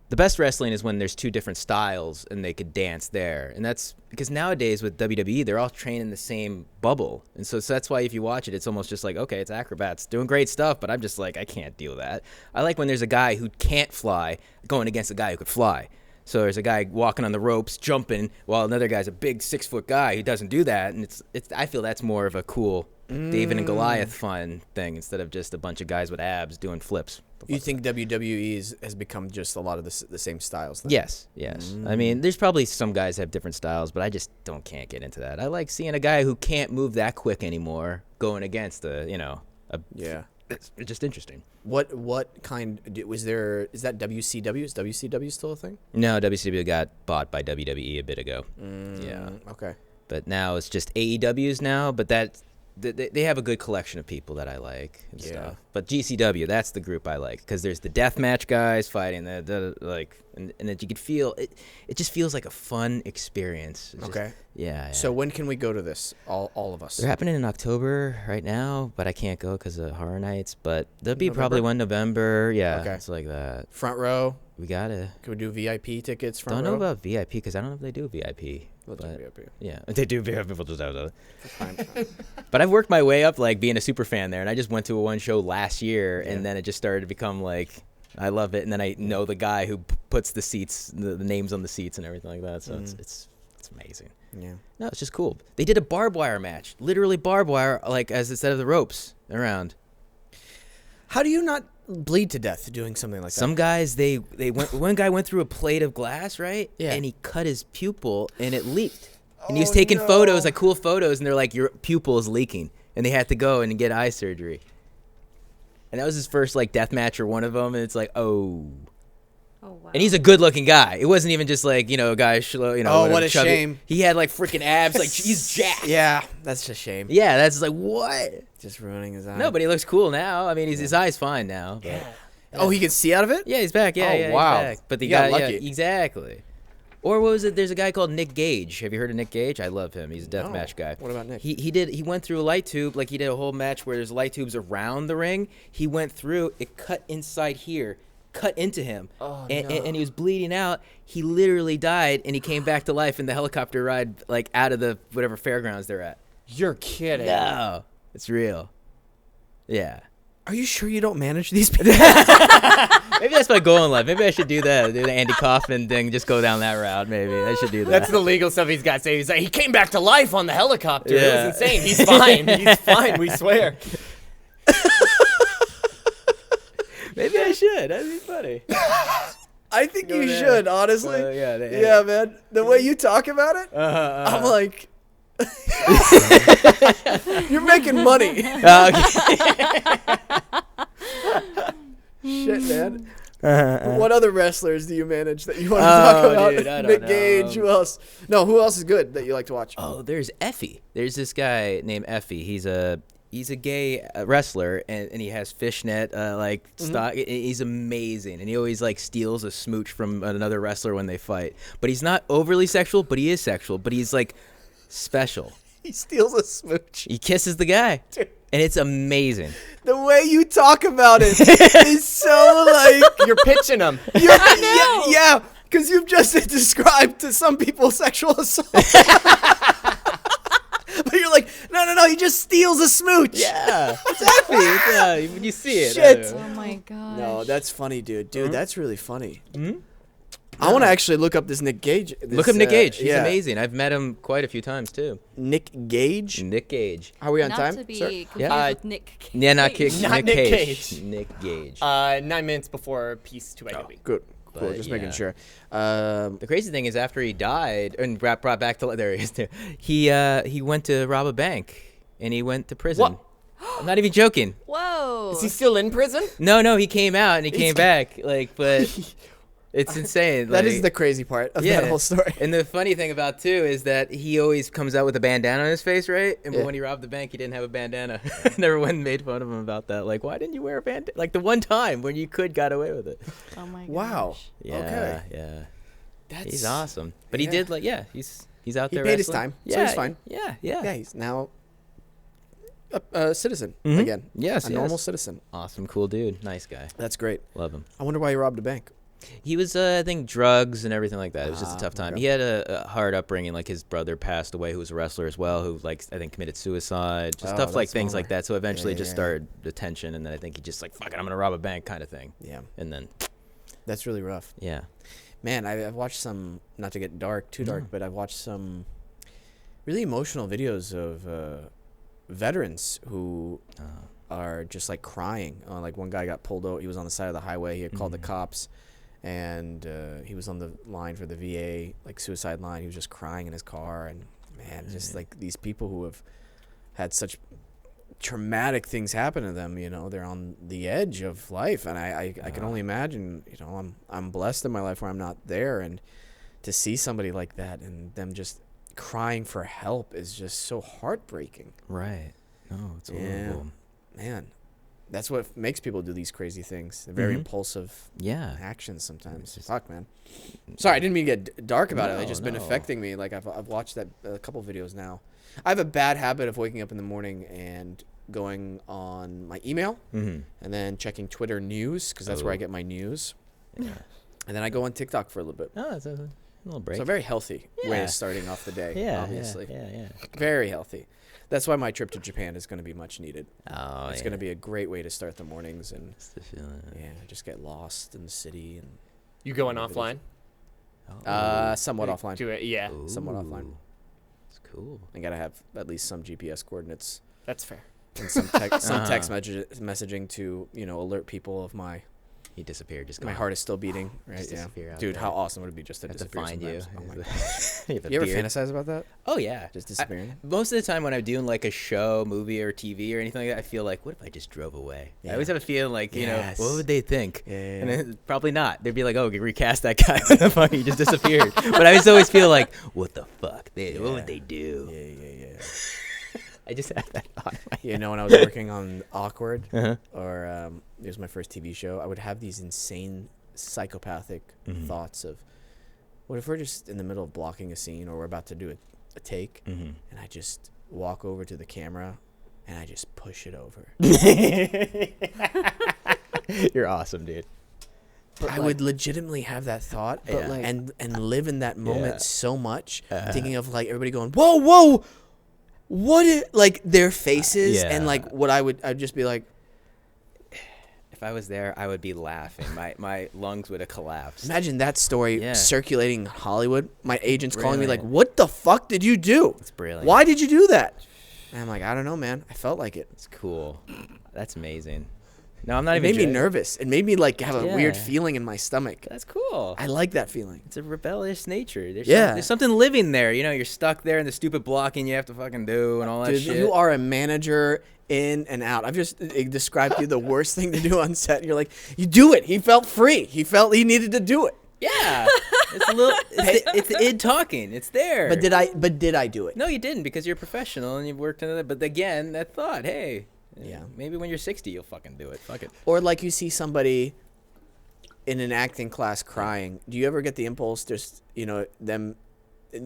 the best wrestling is when there's 2 different styles and they could dance there. And that's because nowadays with WWE, they're all trained in the same bubble. And so that's why if you watch it, it's almost just like, okay, it's acrobats doing great stuff, but I'm just like, I can't deal with that. I like when there's a guy who can't fly going against a guy who could fly. So there's a guy walking on the ropes, jumping, while another guy's a big 6-foot guy who doesn't do that. And it's I feel that's more of a cool David and Goliath fun thing instead of just a bunch of guys with abs doing flips. You think WWE has become just a lot of the same styles? Then? Yes. I mean, there's probably some guys that have different styles, but I just can't get into that. I like seeing a guy who can't move that quick anymore going against it's just interesting. What kind was there? Is that WCW? Is WCW still a thing? No, WCW got bought by WWE a bit ago. Okay. But now it's just AEWs now. But they have a good collection of people that I like and stuff. But GCW, that's the group I like because there's the deathmatch guys fighting and that you could feel it. It just feels like a fun experience. Okay. Yeah. So when can we go to this? All of us. They're happening in October right now, but I can't go because of Horror Nights. But there'll be probably one November. Yeah. Okay. It's like that. Front row. We gotta. Can we do VIP tickets? Don't know about VIP because I don't know if they do VIP. We'll do VIP. Yeah, they do VIP. We'll just have that. But I've worked my way up, like being a super fan there, and I just went to one show last year, and then it just started to become like I love it, and then I know the guy who puts the seats, the names on the seats, and everything like that. So it's amazing. Yeah. No, it's just cool. They did a barbed wire match, literally barbed wire, like as instead of the ropes around. How do you not bleed to death doing something like that? Some guys, one guy went through a plate of glass, right? Yeah. And he cut his pupil and it leaked. And he was taking photos, like cool photos, and they're like, your pupil is leaking. And they had to go and get eye surgery. And that was his first like death match or one of them, and it's like, oh. Oh wow. And he's a good-looking guy. It wasn't even just like, a guy, Oh, what a chubby. shame. He had like freaking abs. Like, he's jacked. Yeah, that's a shame. Yeah, that's like, what? Just ruining his eye. No, but he looks cool now. I mean, his eye's fine now. But, Yeah. Oh, he can see out of it? yeah, he's back. Yeah, Oh, yeah, wow. He's back. But the You got guy, lucky. yeah, exactly. Or what was it? There's a guy called Nick Gage. Have you heard of Nick Gage? I love him. He's a deathmatch guy. What about Nick? He went through a light tube. Like, he did a whole match where there's light tubes around the ring. He went through. It cut inside here. Cut into him, and he was bleeding out. He literally died, and he came back to life in the helicopter ride, like out of the whatever fairgrounds they're at. You're kidding. No, it's real. Yeah. Are you sure you don't manage these people? Maybe that's my goal in life. Maybe I should do that. Do the Andy Kaufman thing. Just go down that route. Maybe I should do that. That's the legal stuff he's got to say. He's like, he came back to life on the helicopter. Yeah. It was insane. He's fine. He's fine. We swear. Maybe I should. That'd be funny. I think Go you there. should, honestly. Yeah, man. The way you talk about it, I'm like, you're making money. Shit, man. What other wrestlers do you manage that you want to talk about? Dude, I don't Nick know. Gage. Who else? No, who else is good that you like to watch? Oh, there's Effie. There's this guy named Effie. He's a gay wrestler, and he has fishnet stock. He's amazing, and he always like steals a smooch from another wrestler when they fight. But he's not overly sexual, but he is sexual. But he's like special. He steals a smooch. He kisses the guy, and it's amazing. The way you talk about it is so like You're pitching him. yeah, because you've just described to some people sexual assault. But you're like, no, he just steals a smooch. Yeah, exactly. When you see it. Shit. Oh my gosh. No, that's funny, dude. That's really funny. I want to actually look up this Nick Gage. Look up Nick Gage. He's amazing. I've met him quite a few times too. Nick Gage? Nick Gage. Are we on Not time, to be sir? confused Yeah. with Nick. Yeah, not Cage. Not Nick Cage. Nick Gage. 9 minutes before Peace to Adobe. Good. Cool. But, Just yeah. making sure. The crazy thing is, after he died and brought back to there he is too. He went to rob a bank and he went to prison. What? I'm not even joking. Whoa. Is he still in prison? No, he came out and he came back. But it's insane. That is the crazy part of that whole story. And the funny thing about too is that he always comes out with a bandana on his face, right? And Yeah. when he robbed the bank, he didn't have a bandana. And everyone made fun of him about that. Like, why didn't you wear a bandana? Like the one time when you got away with it. Oh my gosh. Wow. Yeah, Okay. yeah. He's awesome. But he did he's out He there. paid his wrestling. time, so he's fine. Yeah. Yeah, he's now a citizen again. Yes, a normal citizen. Awesome, cool dude. Nice guy. That's great. Love him. I wonder why he robbed a bank. He was, I think, drugs and everything like that. It was just a tough time. okay. He had a hard upbringing. Like, his brother passed away, who was a wrestler as well, who, like, I think committed suicide. Just stuff like that's things bummer. like that. So eventually Yeah, just yeah. started the tension, and then I think he just, like, fuck it, I'm going to rob a bank kind of thing. Yeah, And then, that's really rough. yeah. Man, I've watched some, not to get too dark, but I've watched some really emotional videos of veterans who are just like crying. Like one guy got pulled over. He was on the side of the highway. He had called the cops, and he was on the line for the VA, like suicide line. He was just crying in his car, and man, just like these people who have had such traumatic things happen to them, they're on the edge of life, and I can only imagine, I'm blessed in my life where I'm not there, and to see somebody like that and them just crying for help is just so heartbreaking. Right. No, it's Yeah. horrible. Man, that's what makes people do these crazy things. They're very impulsive Yeah. actions sometimes. just- Fuck, man. Sorry, I didn't mean to get dark about it. It's No, just been no. affecting me. Like I've watched that a couple videos now. I have a bad habit of waking up in the morning and going on my email and then checking Twitter news, because that's where I get my news. Yeah. And then I go on TikTok for a little bit. Oh, it's a little break. So a very healthy way Yeah. of starting off the day, yeah, obviously. Yeah. Very healthy. That's why my trip to Japan is going to be much needed. Oh, It's going to be a great way to start the mornings and Just to feel it. yeah, just get lost in the city and You going offline? somewhat offline. Do it. Yeah. Somewhat offline. It's cool. I got to have at least some GPS coordinates That's fair. and some text messaging to, alert people of my He disappeared. Just my gone. heart is still beating. Right? Just disappear out Dude, there. how awesome would it be just to Have to disappear find you. sometimes? Oh my you God. You ever fantasize about that? Oh yeah, Just disappearing? Most of the time when I'm doing like a show, movie, or TV or anything like that, I feel like, what if I just drove away? I always have a feeling like, you know, what would they think? And then, probably not. They'd be like, oh, recast that guy. What the fuck? He just disappeared. But I always feel like, what the fuck? What would they do? Yeah. I just had that thought. You know, when I was working on Awkward, or it was my first TV show, I would have these insane psychopathic thoughts of, what if we're just in the middle of blocking a scene, or we're about to do a take, and I just walk over to the camera and I just push it over. You're awesome, dude. But I would legitimately have that thought, and live in that moment so much, thinking of like everybody going, whoa, like their faces, and like what I'd just be like, if I was there, I would be laughing. My lungs would have collapsed. Imagine that story circulating Hollywood. My agent's calling me like, what the fuck did you do? It's brilliant. Why did you do that? And I'm like, I don't know, man. I felt like it. It's cool. That's amazing. No, I'm not It even. made me nervous. It made me like have a weird feeling in my stomach. That's cool. I like that feeling. It's a rebellious nature. There's something living there. You know, you're stuck there in the stupid blocking you have to fucking do and all that shit. You are a manager in and out. I've just described to you the worst thing to do on set. And you're like, you do it. He felt free. He felt he needed to do it. Yeah. It's the id talking. It's there. But did I do it? No, you didn't, because you're a professional and you've worked in it. But again, that thought, hey. Yeah. Maybe when you're 60, you'll fucking do it. Fuck it. Or like you see somebody in an acting class crying. Do you ever get the impulse just, them,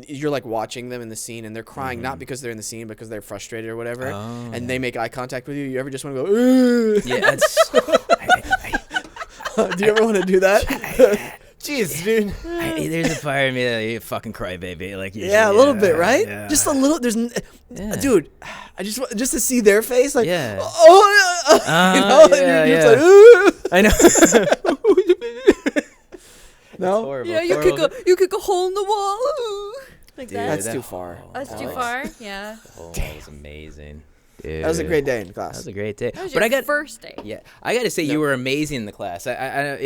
you're like watching them in the scene and they're crying, not because they're in the scene, because they're frustrated or whatever, and they make eye contact with you. You ever just want to go, ooh? Yeah, that's... Do you ever want to do that? Jeez, dude. There's a fire in me that you fucking cry, baby. Like a little bit, right? Yeah. Just a little. Dude. I just to see their face, like, you're just like, ooh. I know. No. Horrible. Yeah, you could go hole in the wall. Ooh. Like Dude, that. That's too far. That's too far. Yeah. Oh, that was amazing. Dude. That was a great day in class. That was a great day. That was your first day. Yeah, I got to say, you were amazing in the class. I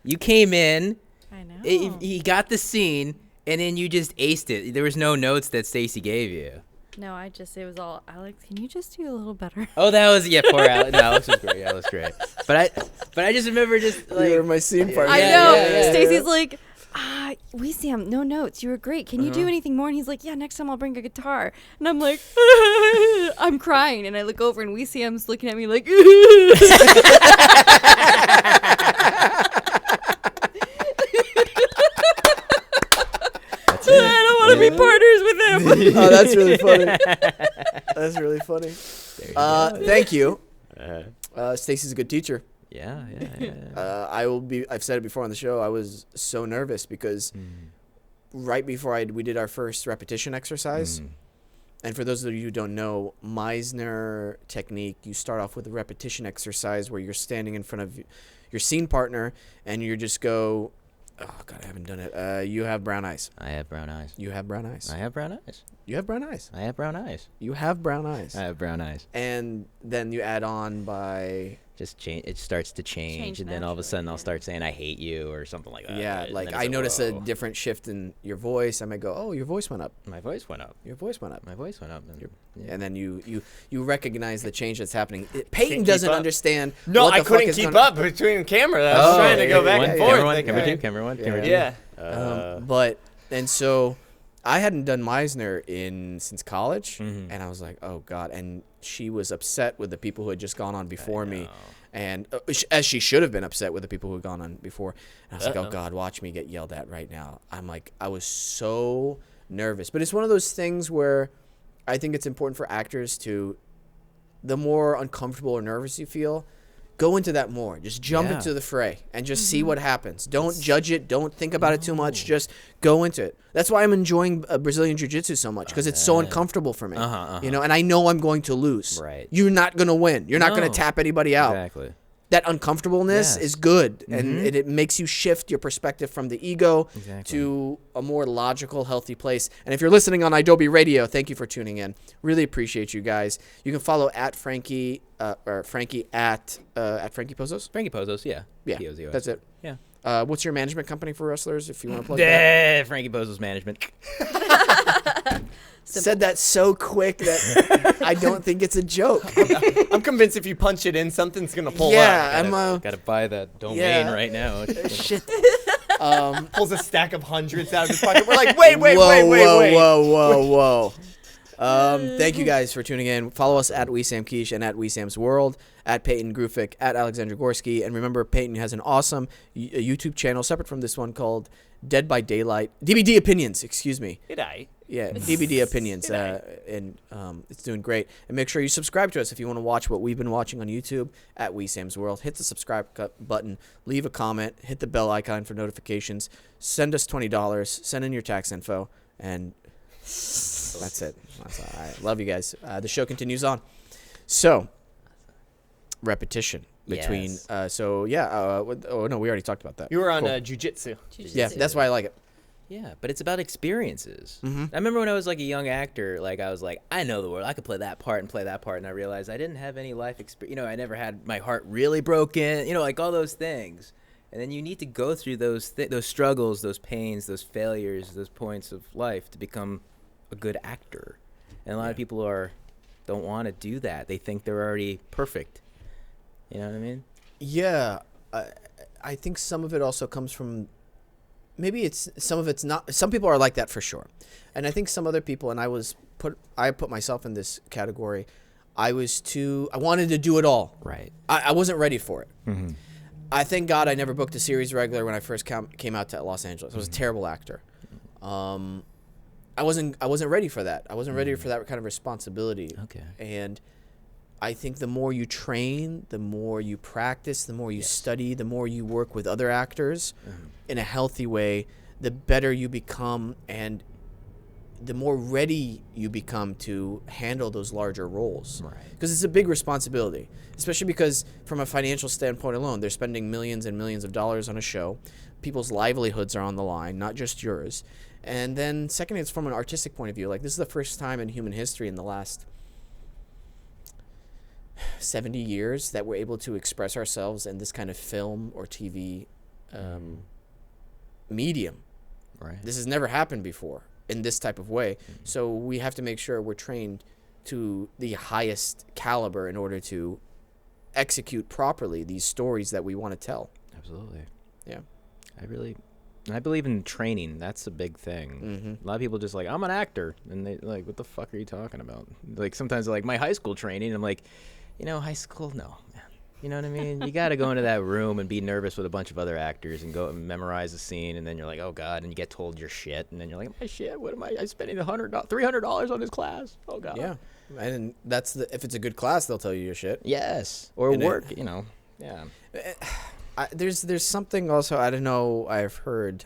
you came in. I know. You got the scene, and then you just aced it. There was no notes that Stacy gave you. No, it was all, Alex, can you just do a little better? Oh, that was, poor Alex. No, Alex was great. Alex was great. But I just remember just like. You were my scene partner. I know. Stacy's like, Wesam, no notes. You were great. Can you do anything more? And he's like, yeah, next time I'll bring a guitar. And I'm like, I'm crying. And I look over and Wesam's looking at me like, I don't want to be partners with him. Oh, that's really funny. That's really funny. Thank you. Stacy's a good teacher. Yeah. I've said it before on the show. I was so nervous because right before we did our first repetition exercise, and for those of you who don't know, Meisner technique, you start off with a repetition exercise where you're standing in front of your scene partner and you just go, oh, God, I haven't done it. You have brown eyes. I have brown eyes. You have brown eyes. I have brown eyes. You have brown eyes. I have brown eyes. You have brown eyes. I have brown eyes. And then you add on by... Just change. It starts to change and then all of a sudden I'll start saying I hate you or something like that. Yeah, like I notice a different shift in your voice. I might go, oh, your voice went up. My voice went up. Your voice went up. My voice went up. And then you recognize the change that's happening. Peyton doesn't understand. No, what the I couldn't fuck is keep gonna... up between camera. I was trying to go back and forth. Camera one. Yeah. And so I hadn't done Meisner since college, and I was like, oh God. And she was upset with the people who had just gone on before me. And as she should have been upset with the people who had gone on before. And I was like, oh God, watch me get yelled at right now. I was so nervous. But it's one of those things where I think it's important for actors to, the more uncomfortable or nervous you feel, go into that more. Just jump into the fray and just see what happens. Don't judge it. Don't think about it too much. Just go into it. That's why I'm enjoying Brazilian Jiu-Jitsu so much, because it's so uncomfortable for me. And I know I'm going to lose. Right. You're not going to win. You're not going to tap anybody out. Exactly. that uncomfortableness is good, and it makes you shift your perspective from the ego to a more logical, healthy place. And if you're listening on Adobe Radio, thank you for tuning in. Really appreciate you guys. You can follow at Frankie or Frankie at Frankie Pozos. Frankie Pozos, yeah. Yeah, that's it. Yeah. What's your management company for wrestlers? If you want to plug that. Frankie Pozos Management. Said that so quick that I don't think it's a joke. I'm convinced if you punch it in, something's gonna pull Yeah, up. Gotta buy that domain right now. Shit. Pulls a stack of hundreds out of his pocket. We're like, wait. Whoa. Thank you guys for tuning in. Follow us at Wesam Quiche and at Wesam's World, at Peyton Grufick, at Alexzandra Gorski. And remember, Peyton has an awesome YouTube channel separate from this one called Dead by Daylight. DBD Opinions, excuse me. Yeah, DBD Opinions, and it's doing great. And make sure you subscribe to us if you want to watch what we've been watching on YouTube at Wesam's World. Hit the subscribe button, leave a comment, hit the bell icon for notifications, send us $20, send in your tax info, and that's it. That's all right. Love you guys. The show continues on. So, repetition between. Oh no, we already talked about that. You were on jiu-jitsu. Yeah, that's why I like it. Yeah, but it's about experiences. Mm-hmm. I remember when I was like a young actor, like I was like, I know the world. I could play that part and play that part, and I realized I didn't have any life experience. I never had my heart really broken. Like all those things. And then you need to go through those struggles, those pains, those failures, those points of life to become a good actor. And a lot of people don't want to do that. They think they're already perfect. You know what I mean? Yeah, I think some of it also comes from. Maybe some of it's not. Some people are like that for sure, and I think some other people. And I put myself in this category. I wanted to do it all. Right. I wasn't ready for it. Mm-hmm. I thank God I never booked a series regular when I first came out to Los Angeles. I was a terrible actor. I wasn't ready for that. I wasn't ready for that kind of responsibility. Okay. And I think the more you train, the more you practice, the more you study, the more you work with other actors in a healthy way, the better you become, and the more ready you become to handle those larger roles. Right. Because it's a big responsibility, especially because from a financial standpoint alone, they're spending millions and millions of dollars on a show. People's livelihoods are on the line, not just yours. And then secondly, it's from an artistic point of view. Like, this is the first time in human history in the last 70 years that we're able to express ourselves in this kind of film or TV medium. Right. This has never happened before in this type of way. So we have to make sure we're trained to the highest caliber in order to execute properly these stories that we want to tell. Absolutely. Yeah. I believe in training. That's a big thing. Mm-hmm. A lot of people just like, I'm an actor. And they like, what the fuck are you talking about? Like, sometimes they're like, my high school training. I'm like, high school? No. You know what I mean? You got to go into that room and be nervous with a bunch of other actors and go and memorize a scene. And then you're like, oh, God. And you get told your shit. And then you're like, my shit? What am I spending $300 on this class? Oh, God. Yeah. And if it's a good class, they'll tell you your shit. Yes. Or work, Yeah. There's something also, I don't know, I've heard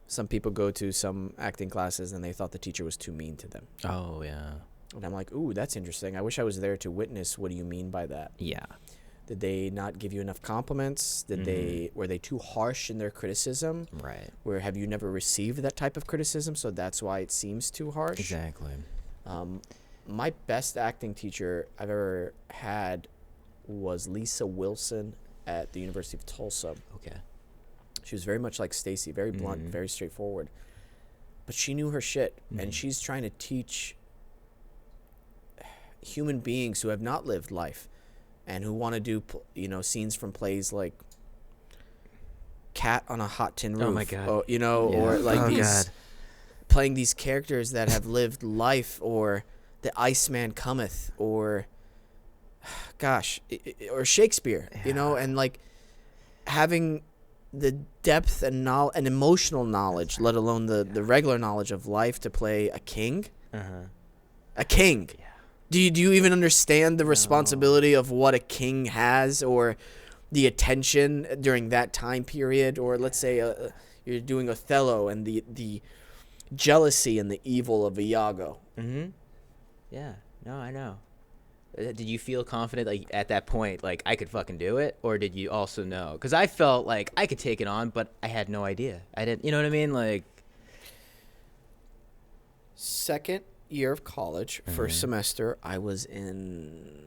some people go to some acting classes and they thought the teacher was too mean to them. Oh, yeah. And I'm like, ooh, that's interesting. I wish I was there to witness. What do you mean by that? Yeah. Did they not give you enough compliments? Were they too harsh in their criticism? Right. Where have you never received that type of criticism, so that's why it seems too harsh? Exactly. My best acting teacher I've ever had was Lisa Wilson at the University of Tulsa. Okay. She was very much like Stacy, very blunt, very straightforward. But she knew her shit, and she's trying to teach human beings who have not lived life and who want to do, scenes from plays like Cat on a Hot Tin Roof. Oh, my God. Or like playing these characters that have lived life, or The Iceman Cometh, or or Shakespeare, and like having the depth and emotional knowledge, let alone the regular knowledge of life, to play a king. A king. Yeah. Do you even understand the responsibility of what a king has, or the attention during that time period? Or let's say you're doing Othello and the jealousy and the evil of Iago. Mm-hmm. Yeah. No, I know. Did you feel confident like at that point, like I could fucking do it, or did you also know? Because I felt like I could take it on, but I had no idea. I didn't, you know what I mean? Like second year of college, first semester, I was in.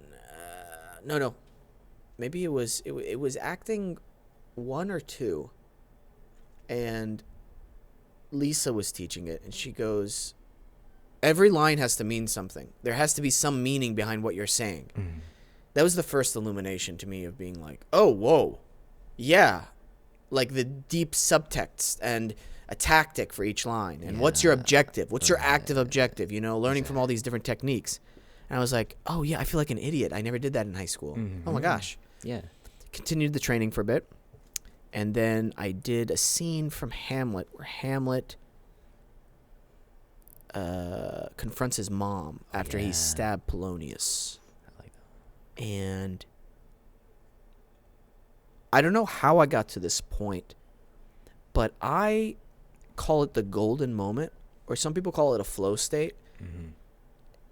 No, maybe it was acting 1 or 2, and Lisa was teaching it, and she goes, every line has to mean something. There has to be some meaning behind what you're saying. That was the first illumination to me of being like, oh, whoa, yeah, like the deep subtext and a tactic for each line, and what's your objective, what's your active objective, learning from all these different techniques. And I was like, oh yeah, I feel like an idiot, I never did that in high school. Oh my gosh. Continued the training for a bit, and then I did a scene from Hamlet where Hamlet confronts his mom after he stabbed Polonius. I like that. And I don't know how I got to this point, but I call it the golden moment, or some people call it a flow state.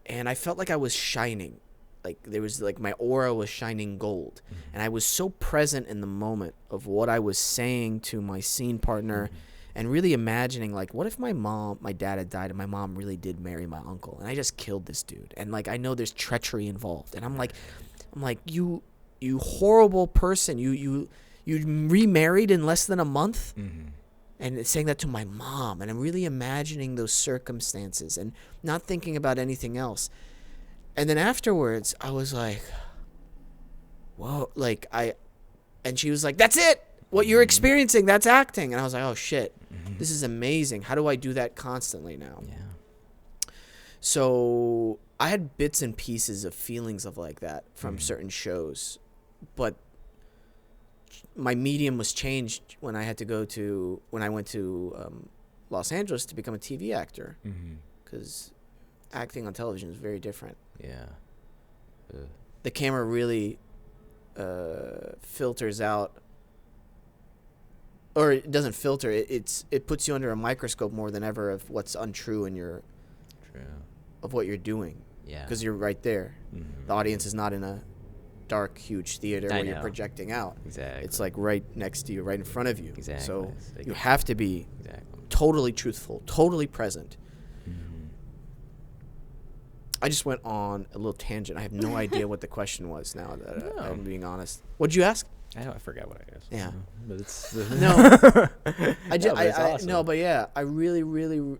And I felt like I was shining. Like there was like my aura was shining gold. And I was so present in the moment of what I was saying to my scene partner, and really imagining like, what if my dad had died and my mom really did marry my uncle, and I just killed this dude, and like I know there's treachery involved, and I'm like you horrible person, you remarried in less than a month. And saying that to my mom, and I'm really imagining those circumstances and not thinking about anything else. And then afterwards, I was like, whoa, and she was like, that's it. What you're experiencing, that's acting. And I was like, oh shit, this is amazing. How do I do that constantly now? So I had bits and pieces of feelings of like that from certain shows, but my medium was changed when I went to Los Angeles to become a TV actor, because acting on television is very different. The camera really filters out, or it doesn't filter. It puts you under a microscope more than ever of what's untrue of what you're doing. Because you're right there. The audience is not in a dark, huge theater where you're projecting out. It's like right next to you, right in front of you. So you have to be totally truthful, totally present. I just went on a little tangent. I have no idea what the question was now that I'm being honest. What'd you ask? I forgot what I asked. Yeah. But it's awesome. I really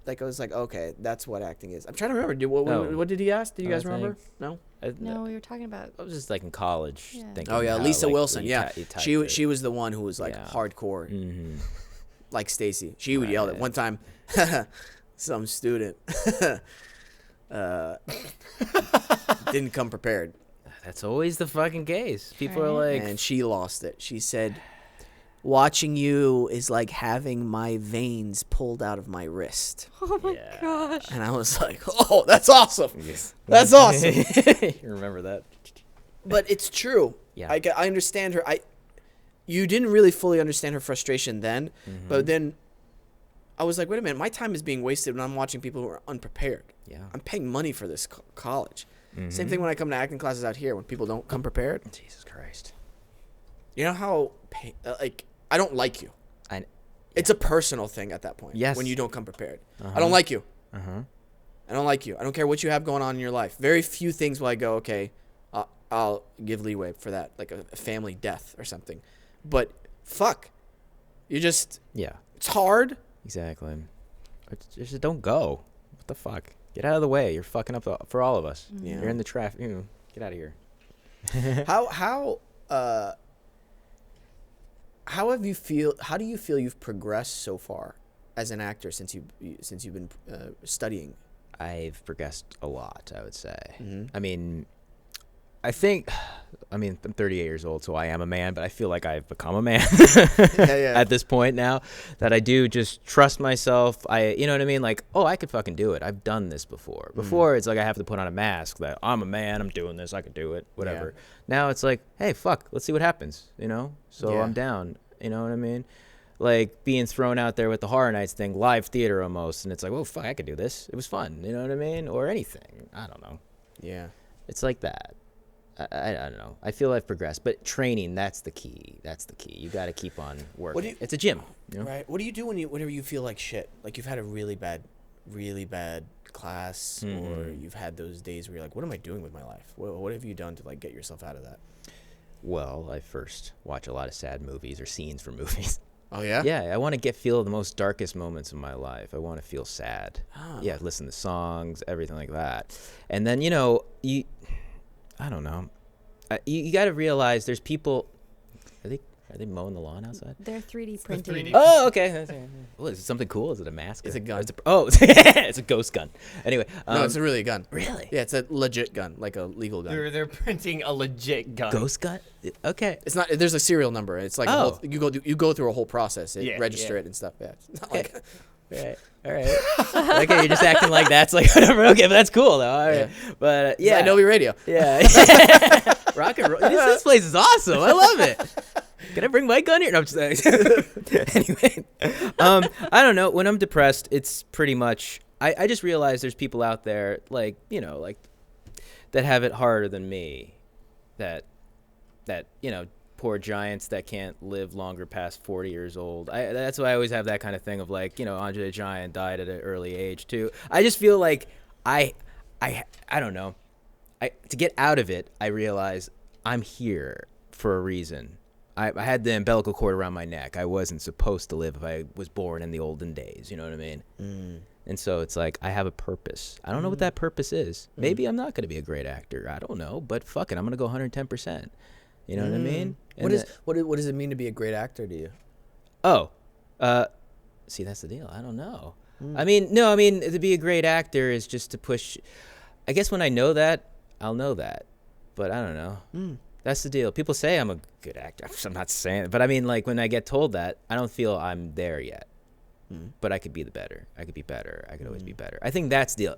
like, I was like, okay, that's what acting is. I'm trying to remember. What did he ask? Do you guys remember? No? No, we were talking about. I was just like in college thinking. Oh yeah, Lisa Wilson. She was the one who was like hardcore, like Stacy. She would yell at one time. Some student didn't come prepared. That's always the fucking case. People are like, and she lost it. She said, watching you is like having my veins pulled out of my wrist. Oh my gosh. And I was like, oh, that's awesome. That's awesome. You remember that? But it's true. Yeah. I understand her. You didn't really fully understand her frustration then, but then I was like, wait a minute, my time is being wasted when I'm watching people who are unprepared. I'm paying money for this college. Same thing when I come to acting classes out here when people don't come prepared. Jesus Christ. You know how I don't like you. It's a personal thing at that point. Yes. When you don't come prepared. I don't like you. I don't like you. I don't care what you have going on in your life. Very few things will I go, okay, I'll give leeway for that, like a family death or something. But fuck, you just it's hard. Exactly. Just don't go. What the fuck? Get out of the way. You're fucking up for all of us. You're in the traffic. Get out of here. How do you feel you've progressed so far as an actor since you've been studying? I've progressed a lot, I would say. I think I'm 38 years old, so I am a man, but I feel like I've become a man at this point now, that I do just trust myself. You know what I mean? Like, oh, I could fucking do it. I've done this before. Before, it's like I have to put on a mask that I'm a man, I'm doing this, I could do it, whatever. Now it's like, hey, fuck, let's see what happens, So I'm down, you know what I mean? Like being thrown out there with the Horror Nights thing, live theater almost, and it's like, oh, fuck, I could do this. It was fun, you know what I mean? Or anything. I don't know. Yeah. It's like that. I don't know. I feel I've progressed, but training, that's the key. That's the key. You got to keep on working. It's a gym. You know? Right. What do you do whenever you feel like shit? Like you've had a really bad class, or you've had those days where you're like, what am I doing with my life? What have you done to like get yourself out of that? Well, I first watch a lot of sad movies or scenes from movies. Oh, yeah? Yeah, I want to feel the most darkest moments of my life. I want to feel sad. Yeah, listen to songs, everything like that. And then, I don't know. You got to realize there's people. Are they mowing the lawn outside? They're 3D printing. Oh, okay. What, is it something cool? Is it a mask? It's a gun. It's a ghost gun. Anyway. No, it's really a gun. Really? Yeah, it's a legit gun, like a legal gun. They're printing a legit gun. Ghost gun? Okay. It's not. There's a serial number. It's like you go through a whole process. Register it and stuff. Yeah. It's not like. All right. Okay, you're just acting like that's like whatever. Okay, but that's cool though. All right. Yeah. But I Adobe Radio. Yeah. Rock and roll. This place is awesome. I love it. Can I bring my gun here? No, I'm just anyway. I don't know. When I'm depressed, it's pretty much I just realize there's people out there like that have it harder than me. That poor giants that can't live longer past 40 years old. That's why I always have that kind of thing of like, Andre the Giant died at an early age too. I just feel like I don't know. To get out of it, I realize I'm here for a reason. I had the umbilical cord around my neck. I wasn't supposed to live if I was born in the olden days. You know what I mean? And so it's like I have a purpose. I don't know what that purpose is. Maybe I'm not going to be a great actor. I don't know. But fuck it, I'm going to go 110%. You know what I mean? What does it mean to be a great actor to you? See, that's the deal. I don't know. I mean, to be a great actor is just to push. I guess when I know that, I'll know that. But I don't know. That's the deal. People say I'm a good actor. I'm not saying it. But I mean, like, when I get told that, I don't feel I'm there yet. But I could be better. I could be better. I could always be better. I think that's the deal.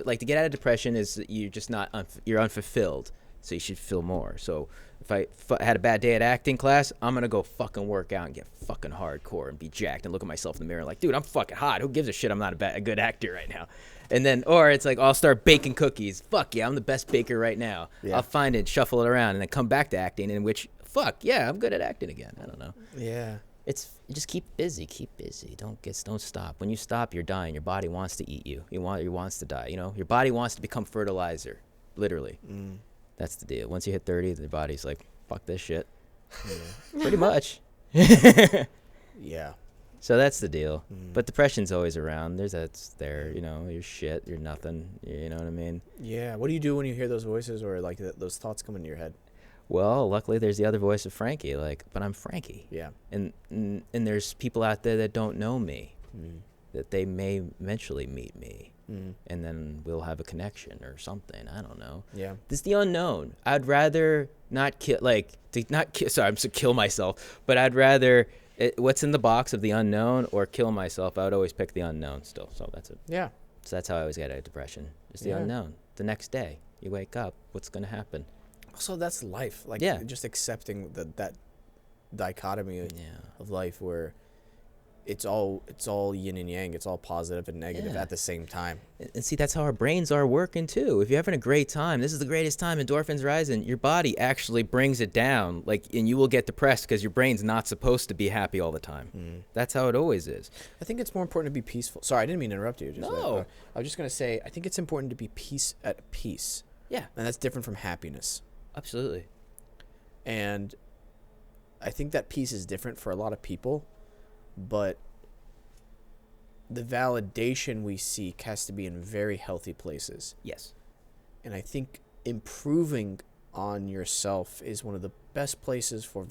Like, to get out of depression is you're just not, you're unfulfilled. So you should feel more. So if I had a bad day at acting class, I'm going to go fucking work out and get fucking hardcore and be jacked and look at myself in the mirror like, dude, I'm fucking hot. Who gives a shit? I'm not a good actor right now. And then, or it's like, I'll start baking cookies. Fuck yeah, I'm the best baker right now. Yeah. I'll find it, shuffle it around, and then come back to acting, in which, fuck yeah, I'm good at acting again. I don't know. Yeah. You just keep busy. Don't stop. When you stop, you're dying. Your body wants to eat you. It wants to die. Your body wants to become fertilizer, literally. That's the deal. Once you hit 30, the body's like, fuck this shit. Pretty much. Yeah. So that's the deal. But depression's always around. You're shit. You're nothing. You know what I mean? Yeah. What do you do when you hear those voices or like those thoughts come into your head? Well, luckily there's the other voice of Frankie. But I'm Frankie. Yeah. And there's people out there that don't know me, that they may eventually meet me. And then we'll have a connection or something. I don't know. Yeah. This is the unknown. I'd rather not kill, sorry, I'm to kill myself, but I'd rather, what's in the box of the unknown or kill myself, I would always pick the unknown still. So that's it. Yeah. So that's how I always get out of depression. Just the unknown. The next day, you wake up, what's going to happen? So that's life. Like, just accepting that dichotomy of life where it's all yin and yang. It's all positive and negative at the same time. And see, that's how our brains are working too. If you're having a great time, this is the greatest time, endorphins rising, your body actually brings it down, and you will get depressed because your brain's not supposed to be happy all the time. That's how it always is. I think it's more important to be peaceful. Sorry, I didn't mean to interrupt you. No. I was just going to say, I think it's important to be at peace. Yeah. And that's different from happiness. Absolutely. And I think that peace is different for a lot of people. But the validation we seek has to be in very healthy places. Yes. And I think improving on yourself is one of the best places for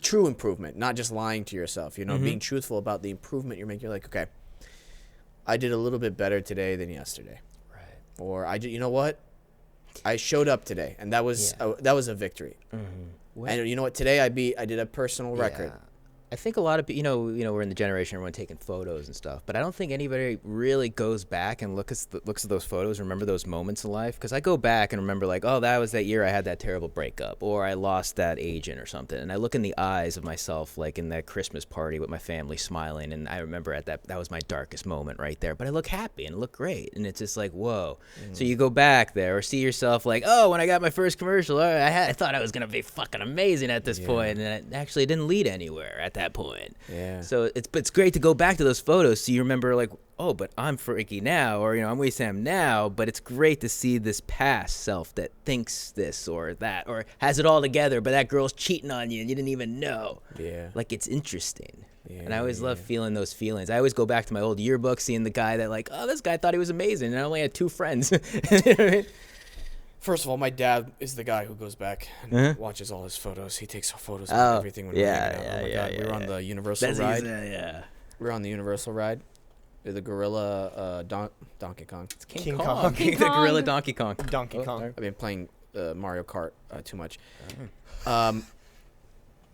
true improvement, not just lying to yourself, being truthful about the improvement you're making. You're like, okay, I did a little bit better today than yesterday. Right. Or you know what? I showed up today, and that was a victory. And you know what? Today I did a personal record. I think a lot of we're in the generation everyone taking photos and stuff, but I don't think anybody really goes back and looks at those photos, remember those moments in life. Because I go back and remember like, oh, that was that year I had that terrible breakup, or I lost that agent or something, and I look in the eyes of myself like in that Christmas party with my family smiling, and I remember at that was my darkest moment right there. But I look happy and look great, and it's just like whoa. So you go back there or see yourself like, oh, when I got my first commercial, I thought I was gonna be fucking amazing at this point, and it actually didn't lead anywhere at that point. Yeah. So it's great to go back to those photos so you remember like, oh, but I'm Frankie now, or I'm Wesam now. But it's great to see this past self that thinks this or that, or has it all together, but that girl's cheating on you and you didn't even know. Yeah. Like it's interesting. Yeah, and I always love feeling those feelings. I always go back to my old yearbook, seeing the guy that like, oh, this guy thought he was amazing, and I only had 2 friends. You know what I mean? First of all, my dad is the guy who goes back and watches all his photos. He takes photos of everything when we're hanging out. We were on the Universal ride. We were on the Universal ride. The gorilla Donkey Kong. It's King Kong. The gorilla Donkey Kong. Donkey Kong. I've been playing Mario Kart too much.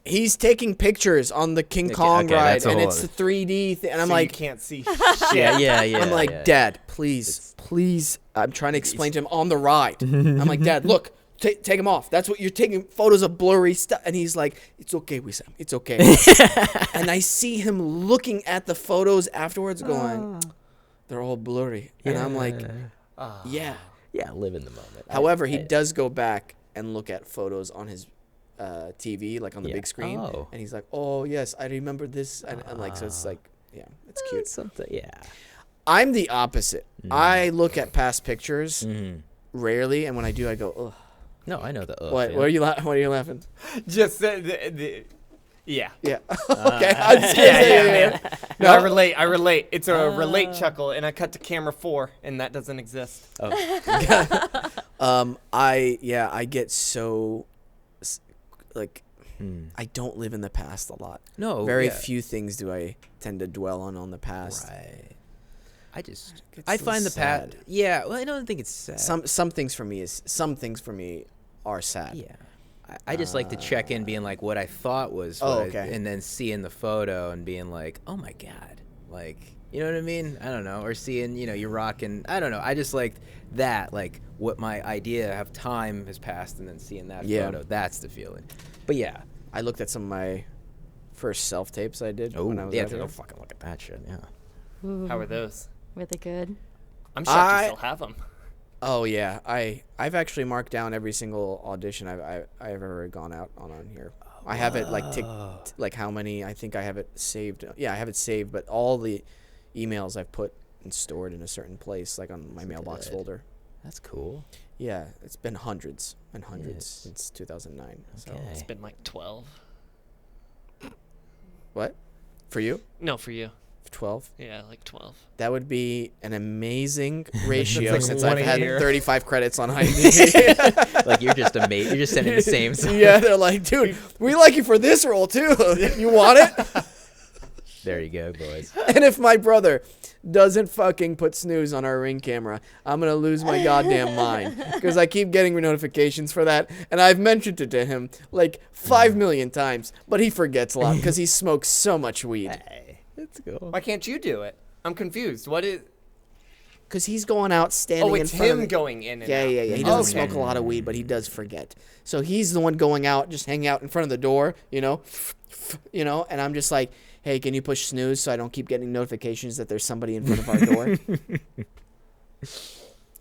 He's taking pictures on the King Kong ride, and it's a 3D thing. And I'm like, you can't see. Yeah. I'm like, Dad, please. I'm trying to explain to him on the ride. I'm like, Dad, look, take him off. That's what you're taking photos of blurry stuff. And he's like, it's okay, Wesam. It's okay. And I see him looking at the photos afterwards going, they're all blurry. And I'm like, yeah. Yeah, live in the moment. However, he does go back and look at photos on his TV, like on the big screen. And he's like, oh, yes, I remember this. And like, so it's like, yeah, it's cute. Something, yeah. I'm the opposite. I look at past pictures rarely, and when I do, I go, ugh. No, I know the ugh. What? What are you laughing? Just yeah. Yeah. Okay. I'm just Yeah. No, I relate. It's a relate chuckle, and I cut to camera 4, and that doesn't exist. I get so like I don't live in the past a lot. No. Very few things do I tend to dwell on the past. Right. I find the past. Yeah. Well, I don't think it's sad. Some things for me are sad. Yeah. I just like to check in, being like what I thought was, and then seeing the photo and being like, oh my god, like, you know what I mean? I don't know, or seeing, you're rocking. I don't know. I just like that, like what my idea of time has passed, and then seeing that photo. That's the feeling. But yeah, I looked at some of my first self tapes I did when I was out there. Don't fucking look at that shit. Yeah. Ooh. How were those? Were they good? I'm shocked you still have them. Oh yeah, I've actually marked down every single audition I've ever gone out on here. I have it like how many. I think I have it saved. Yeah, I have it saved, but all the emails I've put and stored in a certain place, like on my mailbox folder. That's cool. Yeah, it's been hundreds and hundreds since 2009. Okay. So It's been like 12. What? For you? No, for you. 12? Yeah, like 12. That would be an amazing ratio like since one I've a had year. 35 credits on IMDb. Like you're just a mate. You're just sending the same. Yeah, they're like, dude, we like you for this role too. You want it? There you go, boys. And if my brother doesn't fucking put snooze on our Ring camera, I'm going to lose my goddamn mind. Because I keep getting notifications for that. And I've mentioned it to him like 5 million times. But he forgets a lot because he smokes so much weed. Hey, that's cool. Why can't you do it? I'm confused. What is... Because he's going out standing in it's front of him it. going in and out. Yeah. He doesn't smoke a lot of weed, but he does forget. So he's the one going out, just hanging out in front of the door, and I'm just like, hey, can you push snooze so I don't keep getting notifications that there's somebody in front of our door?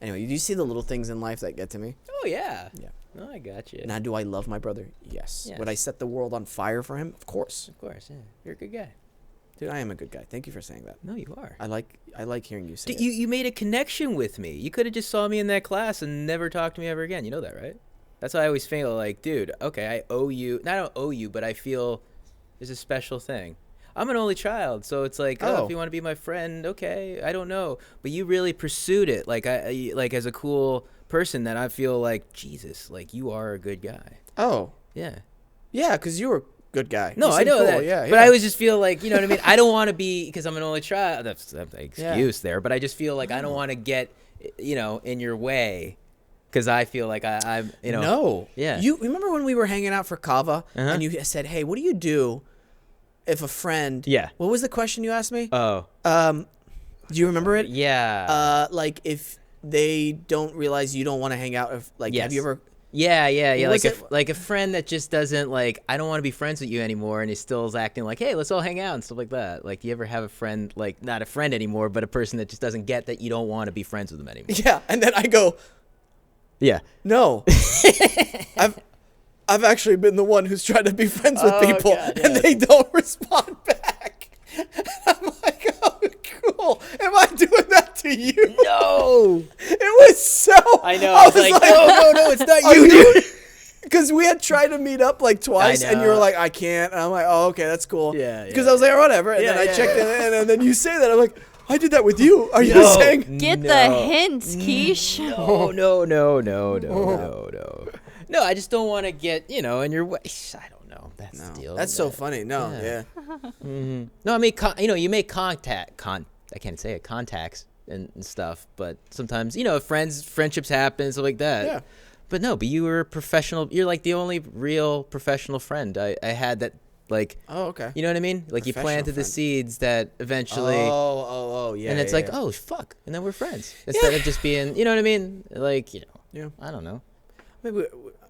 Anyway, do you see the little things in life that get to me? Oh, yeah. Yeah. No, I got you. Now, do I love my brother? Yes. Would I set the world on fire for him? Of course. Of course, yeah. You're a good guy. Dude, I am a good guy. Thank you for saying that. No, you are. I like hearing you say it. You made a connection with me. You could have just saw me in that class and never talked to me ever again. You know that, right? That's why I always feel like, dude, okay, I owe you. I don't owe you, but I feel there's a special thing. I'm an only child, so it's like, if you want to be my friend, okay, I don't know. But you really pursued it, like as a cool person that I feel like, Jesus, like you are a good guy. Oh. Yeah. Yeah, because you were a good guy. No, I know cool. that. Yeah, but I always just feel like, you know what I mean? I don't want to be, because I'm an only child. That's the excuse there. But I just feel like I don't want to get, in your way. Because I feel like I'm, No. Yeah. You remember when we were hanging out for Kava and you said, hey, what do you do if a friend. Yeah. What was the question you asked me? Oh. Do you remember it? Yeah. Like if they don't realize you don't want to hang out. If like, have you ever? Yeah. Was Like a friend that just doesn't like, I don't want to be friends with you anymore, and he still is acting like, hey, let's all hang out and stuff like that. Like, do you ever have a friend, like not a friend anymore, but a person that just doesn't get that you don't want to be friends with them anymore? Yeah, and then I go, yeah. no. I've actually been the one who's trying to be friends with people, and they don't respond back. I'm like, oh, cool. Am I doing that to you? No. It was so. I know. I was like, no, it's not you, dude. Because we had tried to meet up like twice, and you were like, I can't. And I'm like, oh, okay, that's cool. Yeah. Because I was like, whatever. And then I checked in, and then you say that. I'm like, I did that with you. Are you saying? Get the hints, Quiche. No. No, I just don't want to get, in your way. I don't know. That's the deal. That's so funny. No, yeah. Mm-hmm. No, I mean, you make I can't say it, contacts and stuff, but sometimes, friendships happen, stuff like that. Yeah. But you were a professional. You're like the only real professional friend I had that, like, oh, okay. You know what I mean? Like, you planted the seeds that eventually. Oh, yeah. And it's like, oh, fuck. And then we're friends. Instead of just being, you know what I mean? Like, yeah. I don't know. Maybe,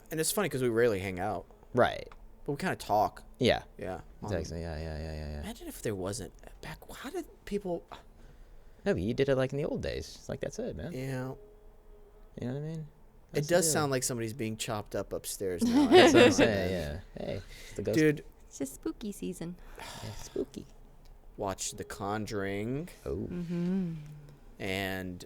and it's funny because we rarely hang out. Right. But we kind of talk. Yeah. Yeah. Exactly. Yeah. Imagine if there wasn't back. How did people? No, but you did it like in the old days. It's like, that's it, man. Yeah. You know what I mean? It does sound like somebody's being chopped up upstairs now. That's what I'm saying. Yeah. Hey, the ghost. Dude. It's just spooky season. Yeah, spooky. Watched The Conjuring. Oh. Mm-hmm. And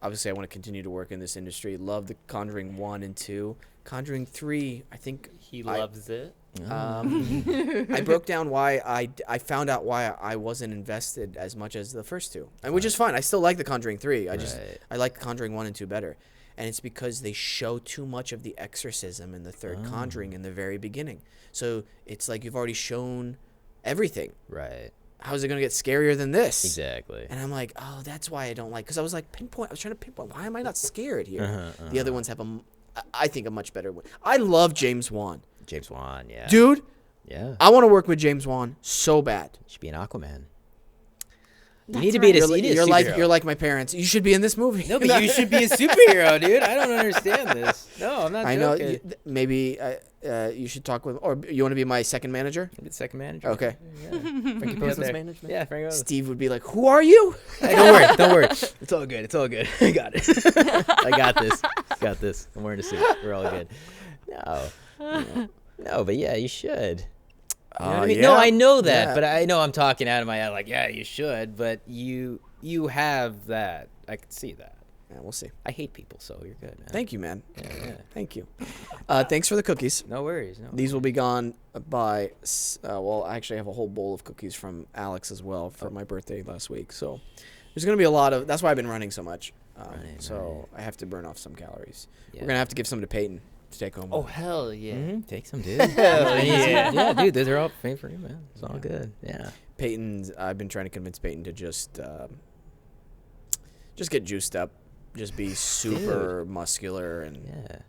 obviously, I want to continue to work in this industry. Love The Conjuring 1 and 2. Conjuring 3, I think he loves it. I broke down why I found out why I wasn't invested as much as the first two, and which is fine. I still like The Conjuring 3. I like The Conjuring 1 and 2 better, and it's because they show too much of the exorcism in the third Conjuring in the very beginning. So it's like you've already shown everything. Right. How is it going to get scarier than this? Exactly. And I'm like, oh, that's why I don't like. Because I was like, I was trying to pinpoint. Why am I not scared here? The other ones have I think a much better one. I love James Wan. James Wan, yeah. Dude. Yeah. I want to work with James Wan so bad. You should be an Aquaman. You need to be this. You're like my parents. You should be in this movie. No, but you should be a superhero, dude. I don't understand this. No, I'm not joking. I know. Maybe you should talk with, or you want to be my second manager? Be the second manager. Okay. Yeah. Frankie Pozos management. Yeah, Frankie Pozos. Steve would be like, "Who are you?" Hey, don't worry. It's all good. I got it. I got this. I'm wearing a suit. We're all good. No, but yeah, you should. You know what I mean? Yeah. No, I know that, but I know I'm talking out of my head. Like, yeah, you should, but you have that. I can see that. Yeah, we'll see. I hate people, so you're good, man. Thank you, man. Yeah. Thank you. Thanks for the cookies. No worries. These will be gone by. I actually have a whole bowl of cookies from Alex as well for my birthday last week. So there's gonna be a lot of. That's why I've been running so much. I have to burn off some calories. Yeah. We're gonna have to give some to Peyton to take home. Oh hell yeah! Mm-hmm. Take some, dude. Hell yeah! Yeah, dude. They're all paying for you, man. It's all good. Yeah. Peyton's. I've been trying to convince Peyton to just get juiced up, just be super muscular, and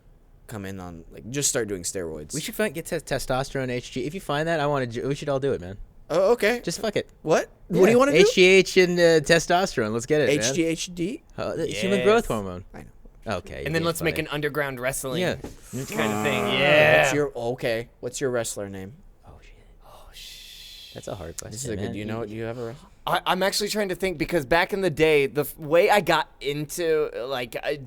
come in on just start doing steroids. We should get testosterone, HG. If you find that, we should all do it, man. Oh, okay. Just fuck it. What? Yeah. What do you want to do? HGH and testosterone. Let's get it, HGHD? Human growth hormone. I know. Okay. And then let's make an underground wrestling kind of thing. What's your wrestler name? Oh shit. That's a hard question. This is a good. Do you have a wrestler? I'm actually trying to think because back in the day, the way I got into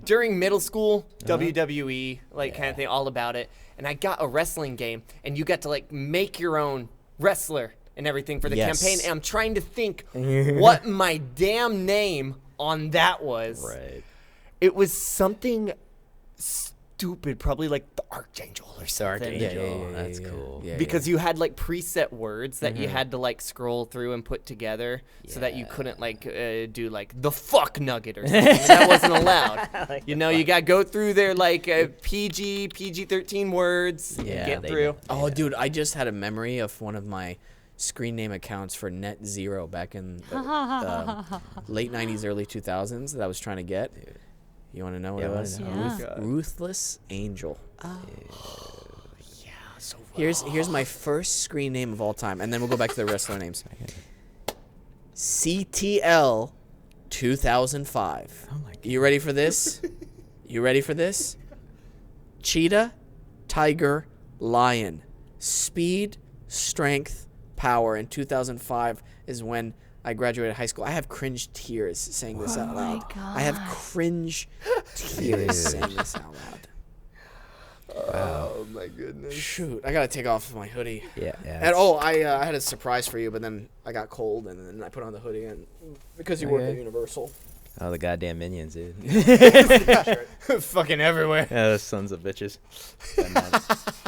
during middle school, WWE kind of thing, all about it, and I got a wrestling game, and you got to make your own wrestler and everything for the campaign. And I'm trying to think what my damn name on that was. Right. It was something stupid, probably like the Archangel or something. Yeah, that's cool. Yeah, because you had preset words that you had to scroll through and put together, so that you couldn't do the fuck nugget or something. That wasn't allowed. You got to go through their PG-13 words and get through. Oh, dude, I just had a memory of one of my screen name accounts for Net Zero back in the late 90s, early 2000s that I was trying to get. You want to know what it was? Yeah. Ruthless Angel. Yeah, Here's my first screen name of all time, and then we'll go back to the wrestler names. CTL 2005. Oh my God. You ready for this? Cheetah, tiger, lion. Speed, strength, power. In 2005 is when I graduated high school. I have cringe tears saying this out loud. my God. I have cringe tears saying this out loud. Oh my goodness. Shoot, I gotta take off my hoodie. Yeah. And I had a surprise for you, but then I got cold, and then I put on the hoodie, and because you work at Universal. Oh, the goddamn minions, dude. Fucking everywhere. Yeah, those sons of bitches.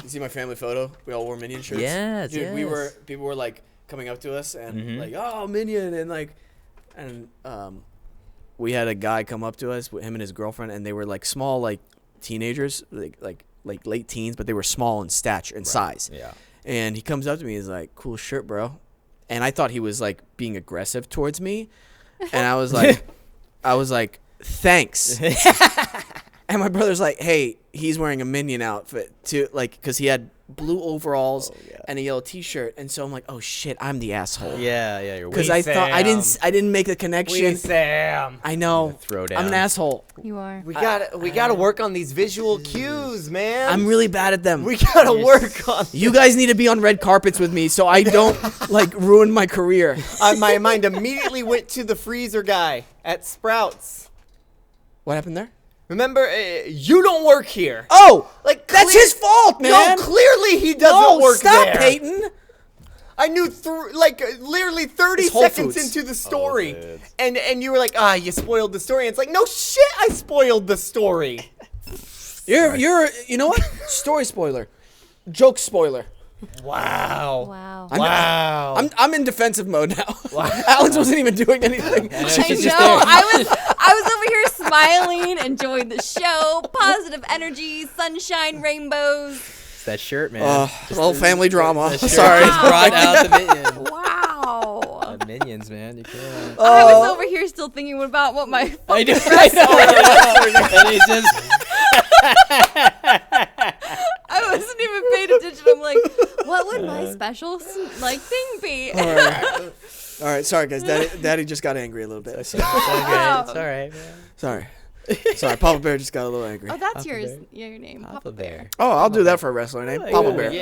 You see my family photo? We all wore Minion shirts. Yes, Dude, yes. people were like coming up to us and like, oh, Minion, and we had a guy come up to us with him and his girlfriend, and they were like small, like teenagers, like late teens, but they were small in stature and size. Yeah. And he comes up to me, he's like, cool shirt, bro. And I thought he was like being aggressive towards me, and I was like, thanks. And my brother's like, hey, he's wearing a Minion outfit too, like, because he had blue overalls and a yellow T-shirt, and so I'm like, oh shit, I'm the asshole. Yeah, you're because I thought I didn't make the connection. Sam. I know. Throw down. I'm an asshole. You are. We gotta work on these visual cues, man. I'm really bad at them. We gotta work on. You guys need to be on red carpets with me so I don't like ruin my career. My mind immediately went to the freezer guy at Sprouts. What happened there? Remember, you don't work here. Oh, like that's his fault, man. No, clearly he doesn't work stop, there. Peyton. I knew literally 30 It's Whole seconds Foods. into the story, and you were like, you spoiled the story. And it's like, no shit, I spoiled the story. You're you know what? Story spoiler, joke spoiler. Wow. I'm in defensive mode now. Alex wasn't even doing anything. I know. I was over here smiling, enjoying the show, positive energy, sunshine, rainbows. It's that shirt, man. Well, family drama. Sorry. Brought out the minions. Wow. The minions, man. You can't. I was over here still thinking about what my fucking And he's just. I wasn't even paying attention. I'm like, what would my special thing be? All right. Sorry, guys. Daddy just got angry a little bit. It's all right, man. Sorry. Papa Bear just got a little angry. Oh, that's your name. Papa Bear. Oh, I'll do that for a wrestler name. Papa Bear.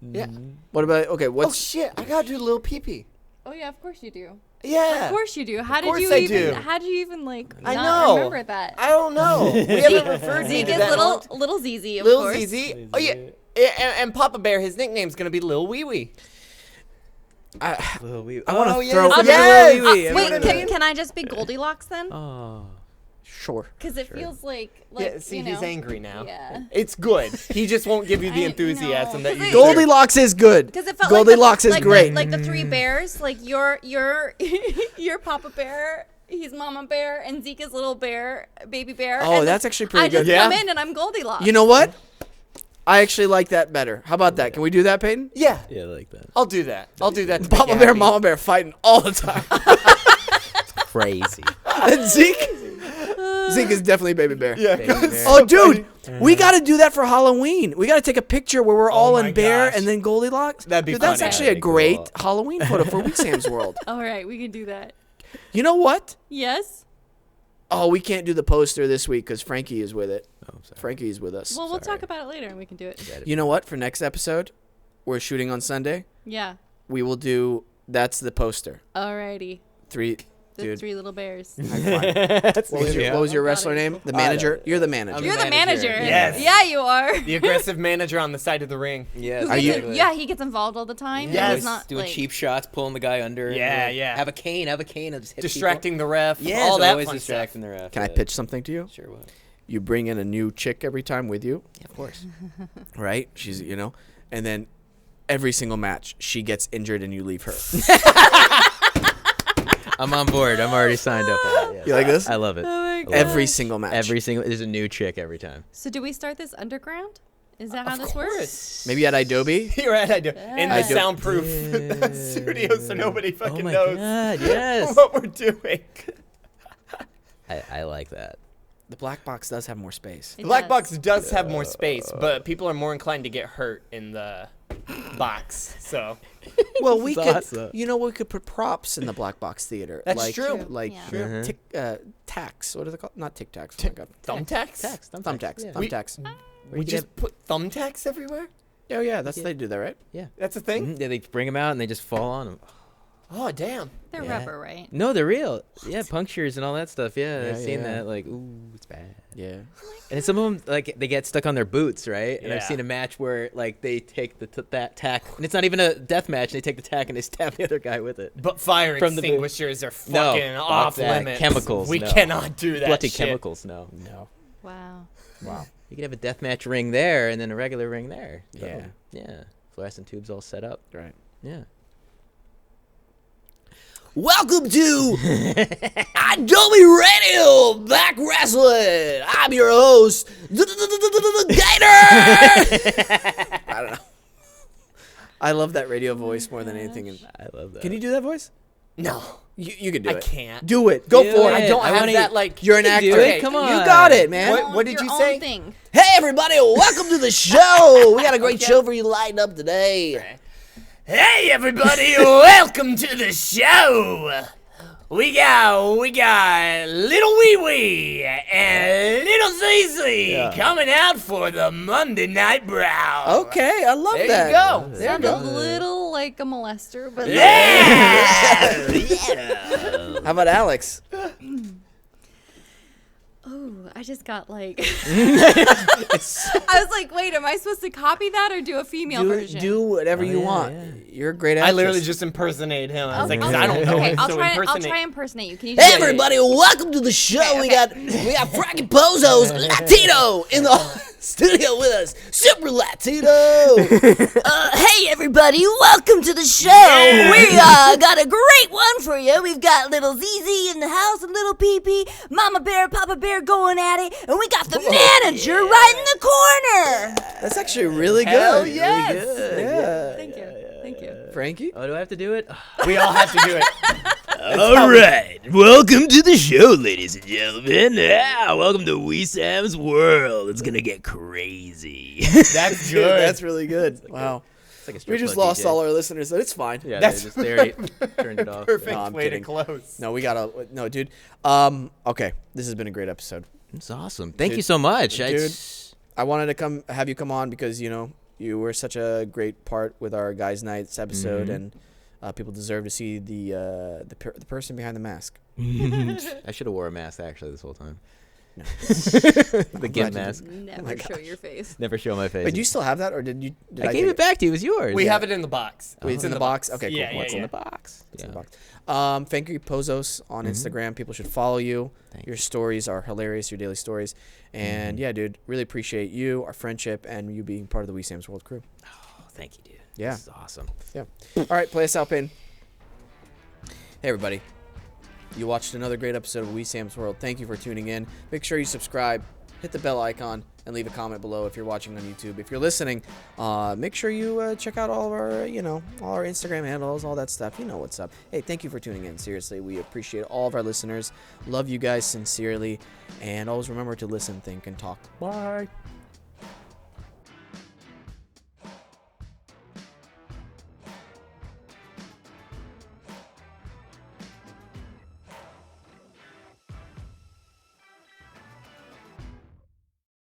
Yeah. What about Oh shit, I gotta do Lil PP. Oh yeah, of course you do. Yeah. Of course you do. How did course you I even? do. How did you even like? I not know. remember that. I don't know. We haven't referred to Zeke you is that little ZZ, of Lil course. ZZ. Oh yeah. And Papa Bear, his nickname's gonna be Lil Wee Wee. Lil Wee. I want to Oh, yeah. throw. Yes. Lil Wee Wee. Wait, can I just be Goldilocks then? Oh. Sure. Because it feels like Yeah, see, you know, he's angry now. Yeah. It's good. He just won't give you the I enthusiasm know. that you Goldilocks is good. Because it felt Goldilocks is great. Like the three bears, like you're Papa Bear, he's Mama Bear, and Zeke is little bear, baby bear. Oh, and that's actually pretty I just good. come in and I'm Goldilocks. You know what? I actually like that better. How about that? Can we do that, Peyton? Yeah. Yeah, I like that. I'll do that. I'll do that. to Papa make you Bear, happy. Mama Bear fighting all the time. Crazy. And Zeke is definitely Baby Bear. Yeah. Oh, dude, we got to do that for Halloween. We got to take a picture where we're all my in Bear gosh. and then Goldilocks. That'd be Dude, that's funny. actually That'd a be great cool. Halloween photo for Week Sam's World. All right, we can do that. You know what? Yes. Oh, we can't do the poster this week because Frankie is with it. Oh, sorry. Frankie is with us. Well, we'll talk about it later and we can do it. You know what? For next episode, we're shooting on Sunday. Yeah. We will do. That's the poster. Alrighty. The Dude. three little bears. What was your wrestler name? The manager. You're the manager. You're the manager. Yes. Yeah, you are. The aggressive manager on the side of the ring. Yes. Who gets yeah, he gets involved all the time. Yes. He's not, Doing like, cheap shots, pulling the guy under. Yeah, and, yeah. Have a cane. And just hit Distracting the ref. people. all that always fun distracting the ref. Can I yeah. pitch something to you? Sure, what? You bring in a new chick every time with you, Yeah, of course. right? She's, and then every single match she gets injured and you leave her. I'm on board. I'm already signed up for that. Yes. You like this? I love it. Oh my God. Every single match. There's a new chick every time. So do we start this underground? Is that how this works? Maybe at Adobe. You're right, I do. In the I do. soundproof studio so nobody fucking knows God, yes. what we're doing. I like that. The black box does have more space. The black box does have more space, but people are more inclined to get hurt in the box. So, Well, we could, we could put props in the black box theater. That's like, true. Like tacks. What are they called? Not Tic Tacs. Oh my God. Thumbtacks? Thumbtacks. Yeah. Thumbtacks. We just put thumbtacks everywhere? Oh yeah, they do that, right? Yeah. That's a thing? Yeah, they bring them out and they just fall on them. Oh, damn. They're rubber, right? No, they're real. Yeah, punctures and all that stuff. Yeah, I've seen yeah. that. Like, ooh, it's bad. Yeah. And some of them, like, they get stuck on their boots, right? And I've Yeah. seen a match where, like, they take that tack, and it's not even a death match. They take the tack and they stab the other guy with it. But fire From the extinguishers are No, fucking fuck off that. limits. Chemicals, We no. cannot do that Bloody shit. chemicals, no. Wow. You could have a death match ring there and then a regular ring there. Yeah. Boom. Yeah. Fluorescent tubes all set up. Right. Yeah. Welcome to Adobe Radio Back Wrestling. I'm your host, Gator. I don't know. I love that radio voice more than anything. I love that. Can you do that voice? No. You can do I it. can't. Do it. Go Do for it. it. I don't I have wanna- that, like... You're an You can do actor. it. Come on. You got it, man. What did Your you own say? Thing. Hey, everybody, welcome to the show. We got a great show for you lined up today. Hey, everybody, welcome to the show. We got Lil Wee Wee and Little Zeke coming out for the Monday Night Brawl. Okay, I love There that. you go. There you Sounds a go. little like a molester, but How about Alex? oh, I just got like. I was like, wait, am I supposed to copy that or do a female version? Do whatever you want. You're a great actress. I literally just impersonated him. I was like, 'cause I'll- I don't know Okay, him, I'll so try. I'll impersonate. try impersonate you. Can you? Do Hey, it? everybody, welcome to the show. We got Frankie Pozos, Latino, in the studio with us. Super Latino. Hey, everybody, welcome to the show. We got a great one for you. We've got little ZZ in the house and little PP, Mama Bear, Papa Bear going at it, and we got the manager right in the corner. That's actually really good. Hell yes. Really good. Yeah. Thank you. Thank you. Frankie? Oh, do I have to do it? We all have to do it. All right. Welcome to the show, ladies and gentlemen. Yeah, welcome to Wesam's world. It's going to get crazy. That's good. That's really good. Wow. Like a We strip just club lost DJ. all our listeners, but it's fine. Yeah, That's they already turned it off. Perfect No, I'm way kidding. to close. No, we gotta. No, dude. Okay, this has been a great episode. It's awesome. Thank Dude, you so much. dude. I wanted to have you come on because you were such a great part with our guys' nights episode, and people deserve to see the person behind the mask. I should have wore a mask actually this whole time. No. The gimp glad you mask. Never show your face. Never show my face. Wait, do you still have that, or did you? Did I gave take it back to you. It was yours. We have it in the box. Wait, it's in the box. Okay, cool. Yeah, What's yeah, in yeah. the box? It's in the box. Frankie Pozos on Instagram. People should follow you. Thank Your stories are hilarious. Your daily stories, and yeah, dude, really appreciate you, our friendship, and you being part of the Wesam's World crew. Oh, thank you, dude. Yeah. This is awesome. Yeah. All right, play us out, Peyton. Hey, everybody. You watched another great episode of Wesam's World. Thank you for tuning in. Make sure you subscribe, hit the bell icon, and leave a comment below if you're watching on YouTube. If you're listening, make sure you check out all of our, all our Instagram handles, all that stuff. You know what's up. Hey, thank you for tuning in. Seriously, we appreciate all of our listeners. Love you guys sincerely. And always remember to listen, think, and talk. Bye.